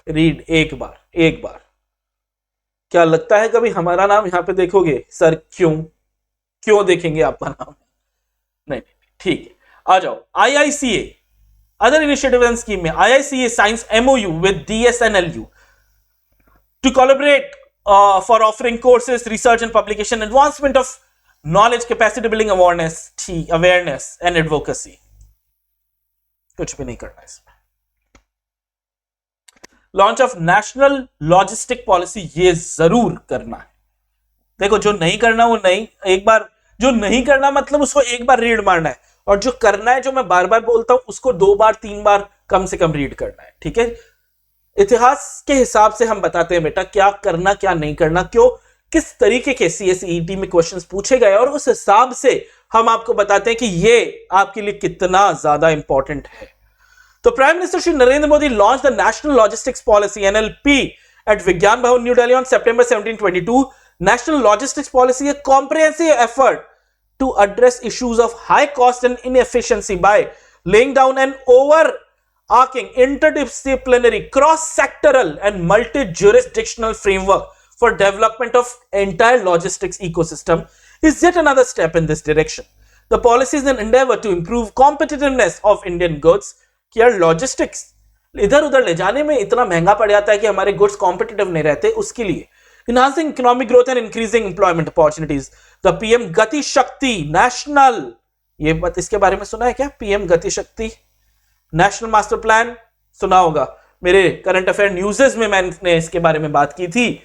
रीड एक बार। क्या लगता है कभी हमारा नाम यहां पे देखोगे? सर क्यों देखेंगे आपका नाम? नहीं, ठीक है, आ जाओ। IICA other initiative and scheme में IICA signs MOU with DSNLU to collaborate for offering courses, research and publication, advancement of knowledge, capacity building, awareness and advocacy. कुछ भी नहीं करना इसमें। Launch of national logistic policy, ये जरूर करना है। देखो, जो नहीं करना वो नहीं, एक बार जो नहीं करना मतलब उसको एक बार रीड मारना है, और जो करना है, जो मैं बार बार बोलता हूं, उसको 2 बार 3 बार कम से कम रीड करना है, ठीक है। इतिहास के हिसाब से हम बताते हैं बेटा क्या करना क्या नहीं करना, क्यों किस तरीके के CSET में क्वेश्चंस पूछे गए, और उस हिसाब से हम आपको बताते हैं कि ये आपके लिए कितना ज्यादा इंपॉर्टेंट है। तो prime minister Shri Narendra Modi launch the national logistics policy NLP at Vigyan Bhavan, New Delhi on September 17, 2022. National Logistics Policy, a comprehensive effort to address issues of high cost and inefficiency by laying down an overarching, interdisciplinary, cross-sectoral and multi-jurisdictional framework for development of entire logistics ecosystem is yet another step in this direction. The policy is an endeavor to improve competitiveness of Indian goods. कि यार logistics इधर उधर ले जाने में इतना महंगा पड़ जाता है कि हमारे गुड्स कॉम्पिटिटिव नहीं रहते, उसके लिए enhancing economic growth and increasing employment opportunities. The PM गति शक्ति नेशनल, ये बात इसके बारे में सुना है क्या? PM गति शक्ति नेशनल मास्टर प्लान सुना होगा, मेरे करंट अफेयर न्यूज़ेस में मैंने इसके बारे में बात की थी,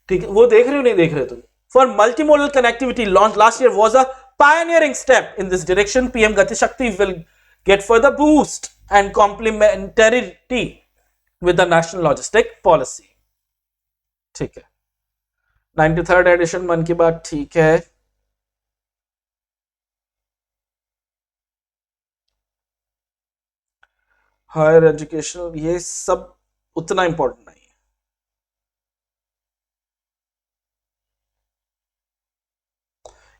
ठीक है, वो देख रहे हो नहीं देख रहे तुम? For multimodal connectivity launched last year was a pioneering step in this direction. PM गति शक्ति will get further boost and complementarity with the national logistic policy. ठीक है, 93rd एडिशन मन की बात, ठीक है। हायर एजुकेशन ये सब उतना इंपॉर्टेंट नहीं है।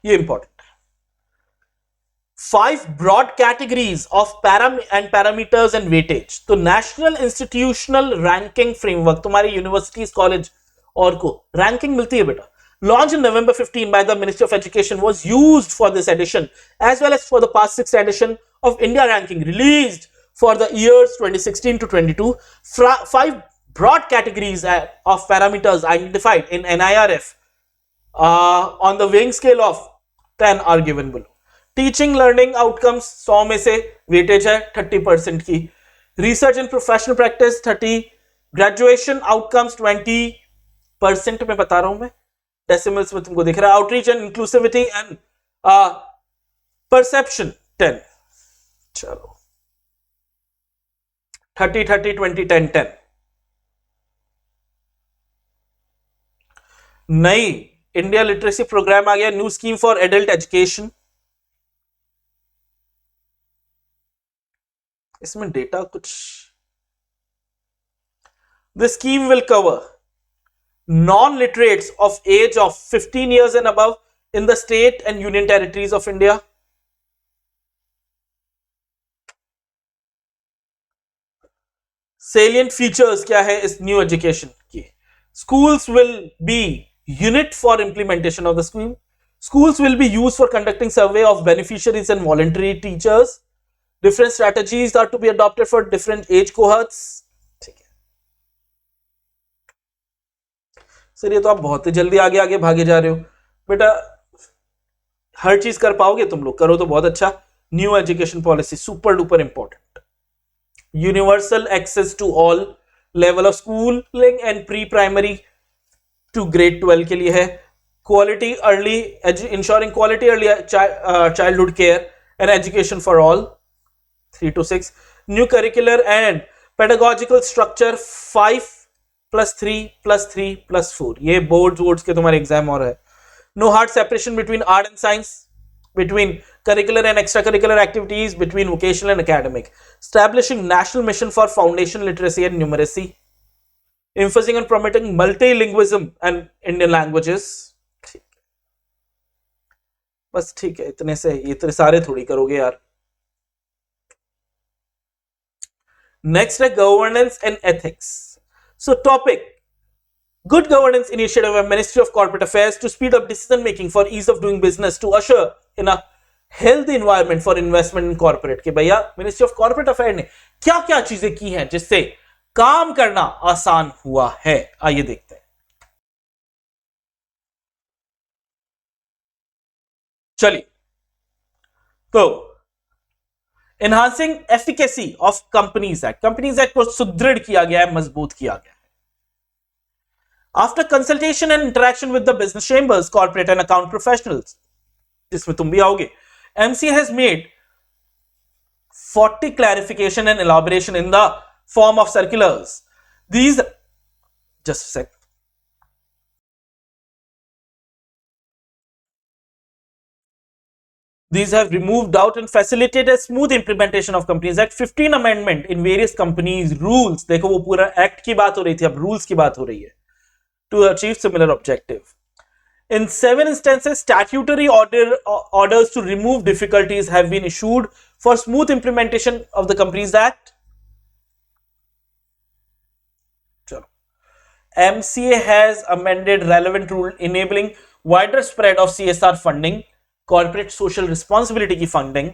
ये इंपॉर्टेंट है। 5 broad categories of parameters and weightage. तो नेशनल इंस्टीट्यूशनल रैंकिंग फ्रेमवर्क तुम्हारी यूनिवर्सिटीज कॉलेज और को रैंकिंग मिलती है बेटा, launched in November 15 by the Ministry of Education, was used for this edition as well as for the past 6 edition of India ranking released for the years 2016 to 22. 5 broad categories of parameters identified in NIRF on the weighing scale of 10 are given below. Teaching learning outcomes 100 में से weightage है 30% की, research and professional practice 30, graduation outcomes 20% में बता रहा हूं मैं, decimals में तुमको दिख रहा है, outreach and inclusivity and perception 10। चलो 30 30 20 10 10। नई इंडिया लिटरेसी प्रोग्राम आ गया, new scheme for adult education. इसमें डेटा कुछ, the scheme will cover non-literates of age of 15 years and above in the state and union territories of India. Salient features क्या है इस new education की? Schools will be unit for implementation of the scheme. Schools will be used for conducting survey of beneficiaries and voluntary teachers. Different strategies are to be adopted for different age cohorts. ठीक है sir, ये तो आप बहुत ही जल्दी आगे आगे भागे जा रहे हो बेटा, हर चीज कर पाओगे तुम लोग, करो तो बहुत अच्छा। New education policy super duper important, universal access to all level of schooling and pre primary to grade 12 के लिए है, quality early ensuring quality early childhood care and education for all 3 to 6. New curricular and pedagogical structure 5+3+3+4. ये boards के तुम्हारे exam और है। No hard separation between art and science, between curricular and extracurricular activities, between vocational and academic. Establishing national mission for foundation literacy and numeracy. Emphasizing and promoting multilingualism and Indian languages. बस ठीक है, इतने से इतने सारे थोड़ी करोगे यार। Next है governance and ethics. So topic, good governance initiative of Ministry of Corporate Affairs to speed up decision making for ease of doing business to usher in a healthy environment for investment in corporate. कि भैया Ministry of Corporate Affairs ने क्या क्या चीजें की हैं जिससे काम करना आसान हुआ है, आइए देखते हैं। चलिए, तो enhancing efficacy of companies act, companies act को सुदृढ़ किया गया है, मजबूत किया गया है। After consultation and interaction with the business chambers, corporate and account professionals, जिसमें तुम भी आओगे, MCA has made 40 clarification and elaboration in the form of circulars. These, just a sec. These have removed doubt and facilitated smooth implementation of Companies Act. 15 amendment in various companies rules. देखो वो पूरा act की बात हो रही थी, अब rules की बात हो रही है. To achieve similar objective. In 7 instances, statutory orders to remove difficulties have been issued for smooth implementation of the Companies Act. MCA has amended relevant rule enabling wider spread of CSR funding, corporate social responsibility की funding.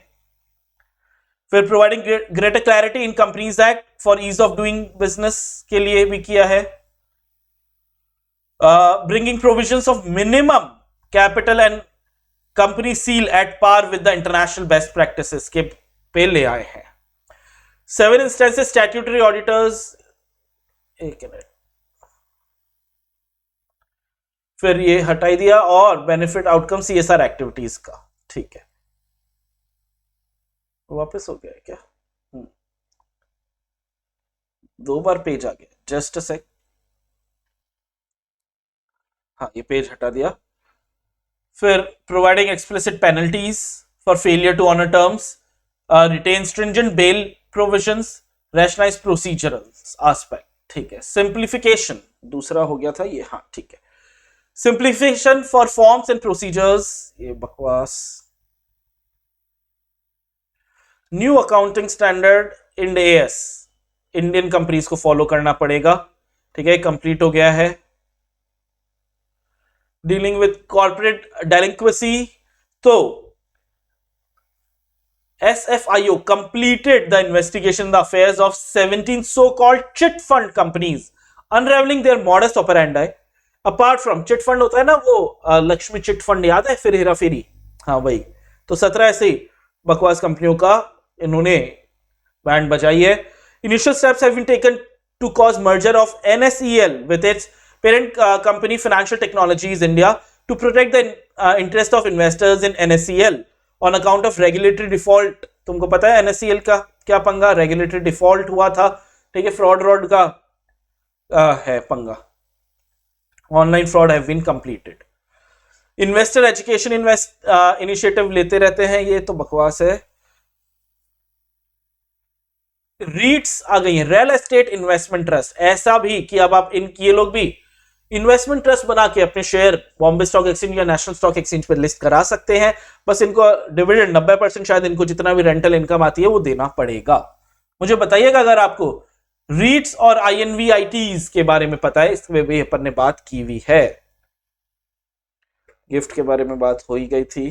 फिर providing greater clarity in Companies Act for ease of doing business के लिए भी किया है. Bringing provisions of minimum capital and company seal at par with the international best practices के पे ले आए हैं. 7 instances statutory auditors, एक मिनट, फिर ये हटाई दिया और बेनिफिट आउटकम CSR एक्टिविटीज का. ठीक है, वापस हो गया है क्या? 2 बार पेज आ गया, जस्ट अ सेक. हाँ, ये पेज हटा दिया. फिर providing explicit penalties for failure to honour terms, retain stringent bail provisions, rationalise procedural aspect. ठीक है. सिंप्लीफिकेशन दूसरा हो गया था ये. हाँ ठीक है. Simplification for forms and procedures, ये बकवास. New accounting standard Ind AS Indian companies को फॉलो करना पड़ेगा. ठीक है, कंप्लीट हो गया है. डीलिंग विद कॉर्पोरेट डेलिंक्वेसी, तो SFIO completed the investigation in the affairs of 17 so-called chit fund companies, unraveling their modus operandi. Apart from chit fund होता है ना वो लक्ष्मी चिट फंड, याद है, फिर हेरा फेरी, हाँ वही. तो 17 ऐसे बकवास कंपनियों का इन्होंने बैंड बजाई है. Initial steps have been taken to cause merger of NSEL with its parent company financial technologies India to protect the interest of investors in NSEL on account of regulatory default. तुमको पता है NSEL का क्या पंगा? Regulatory default हुआ था. ठीक है, फ्रॉड का है पंगा. Online fraud have been completed. Investor education initiative लेते रहते हैं, ये तो बकवास है. रीट्स आ गई है, रियल एस्टेट इन्वेस्टमेंट ट्रस्ट. ऐसा भी कि अब आप ये लोग भी इन्वेस्टमेंट ट्रस्ट बना के अपने शेयर बॉम्बे स्टॉक एक्सचेंज या नेशनल स्टॉक एक्सचेंज पर लिस्ट करा सकते हैं. बस इनको डिविडेंड 90% शायद इनको जितना भी रेंटल इनकम आती है वो देना पड़ेगा. मुझे बताइएगा अगर आपको रीट्स और INVITs के बारे में पता है. इसमें भी अपन ने बात की हुई है. गिफ्ट के बारे में बात हो ही गई थी,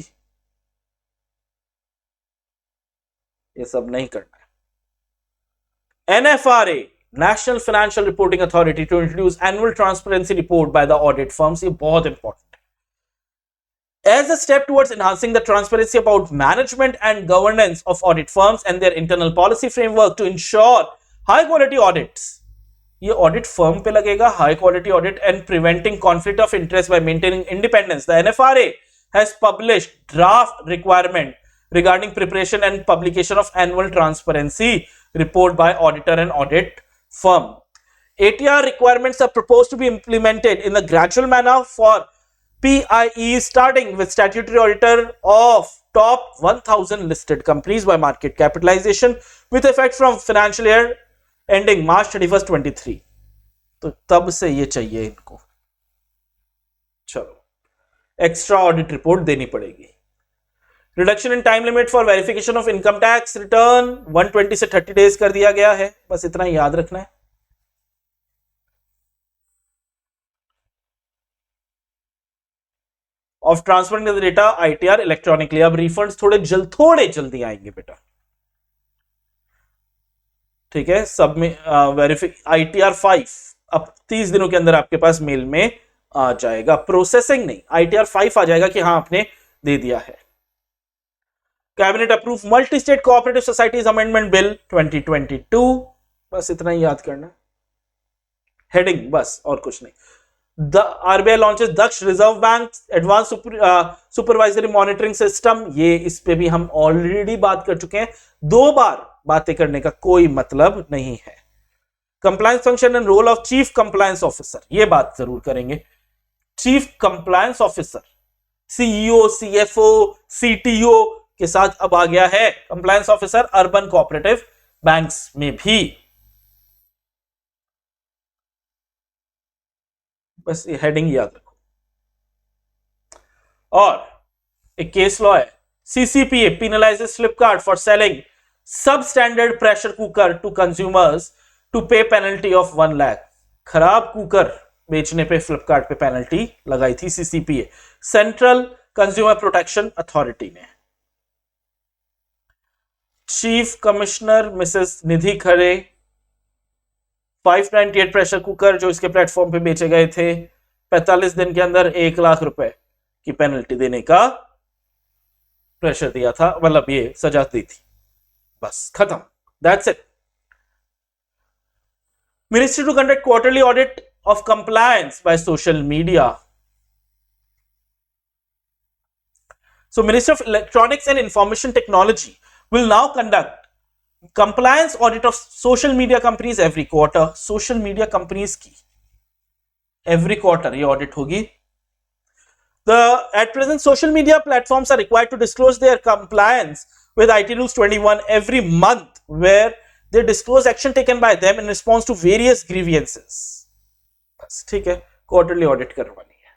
ये सब नहीं करना है. NFRA, National Financial Reporting Authority, to introduce annual transparency report by the audit firms. ये बहुत इंपॉर्टेंट है. As a step towards enhancing the transparency about management and governance of audit firms and their internal policy framework to ensure high quality audits. ये audit firm पे लगेगा, high quality audit, and preventing conflict of interest by maintaining independence. The NFRA has published draft requirement regarding preparation and publication of annual transparency report by auditor and audit firm. ATR requirements are proposed to be implemented in a gradual manner for PIE, starting with statutory auditor of top 1000 listed companies by market capitalization with effect from financial year ending March 31st, 2023. तो तब से ये चाहिए इनको. चलो, extra audit report देनी पड़ेगी. Reduction in time limit for verification of income tax return 120 से 30 डेज कर दिया गया है. बस इतना ही याद रखना है. Of transferring the data ITR electronically. अब रिफंड्स थोड़े जल्दी आएंगे बेटा. ठीक है, सब में ITR 5 अब 30 दिनों के अंदर आपके पास मेल में आ जाएगा. प्रोसेसिंग नहीं, ITR 5 आ जाएगा कि हाँ आपने दे दिया है. Cabinet approve multi state cooperative societies amendment bill 2022. बस इतना ही याद करना. हेडिंग बस और कुछ नहीं. The RBI launches Daksh Reserve Bank Advanced Supervisory Monitoring System. ये इस पे भी हम ऑलरेडी बात कर चुके हैं, 2 बार बातें करने का कोई मतलब नहीं है. Compliance function and role of chief compliance officer, ये बात जरूर करेंगे. Chief compliance officer CEO, CFO, CTO के साथ अब आ गया है compliance officer urban cooperative banks में भी. बस ये हेडिंग याद रखो. और एक केस लॉ है, CCPA penalizes Flipkart for selling substandard pressure cooker to consumers to pay penalty of 1 lakh. खराब कुकर बेचने पे फ्लिपकार्ट पे पेनल्टी लगाई थी CCPA, central consumer protection authority ने. चीफ कमिश्नर मिसेस निधि खरे 598 प्रेशर कुकर जो इसके प्लेटफॉर्म पे बेचे गए थे 45 दिन के अंदर 1 लाख रुपए की पेनल्टी देने का प्रेशर दिया था, मतलब ये सजा दी थी. बस खत्म, that's it. Ministry to conduct quarterly audit of compliance by social media. So Ministry of Electronics and Information Technology will now conduct compliance audit of social media companies every quarter. Social media companies की every quarter ये audit होगी. At present social media platforms are required to disclose their compliance with IT Rules 21 every month, where they disclose action taken by them in response to various grievances. ठीक है, quarterly audit करवानी है,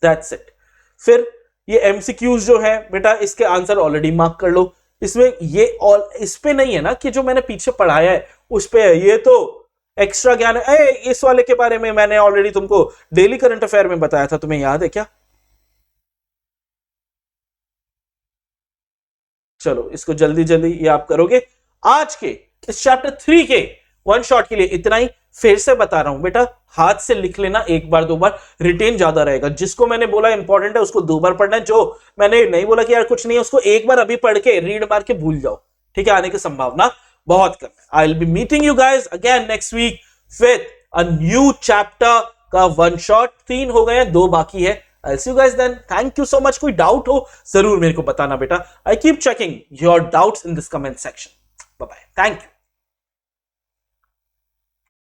that's it. फिर ये MCQs जो है बेटा, इसके आंसर ऑलरेडी मार्क कर लो. इसमें ये ऑल इस पे नहीं है ना कि जो मैंने पीछे पढ़ाया है उस पे है, ये तो एक्स्ट्रा ज्ञान है. इस वाले के बारे में मैंने ऑलरेडी तुमको डेली करंट अफेयर में बताया था, तुम्हें याद है क्या? चलो इसको जल्दी जल्दी ये आप करोगे. आज के इस चैप्टर 3 के 1 शॉट के लिए इतना ही. फिर से बता रहा हूं बेटा, हाथ से लिख लेना, 1 बार 2 बार, रिटेन ज्यादा रहेगा. जिसको मैंने बोला इंपॉर्टेंट है उसको 2 बार पढ़ना है, जो मैंने नहीं बोला कि यार कुछ नहीं है उसको 1 बार अभी पढ़ के रीड मार के भूल जाओ. ठीक है, आने की संभावना बहुत कम है. I will be meeting you guys again next week with a new chapter का 1 शॉट. 3 हो गए हैं, 2 बाकी है. I'll see you guys then. Thank you so much. कोई डाउट हो जरूर मेरे को बताना बेटा. I keep checking your doubts in this comment section. Bye bye. Thank you.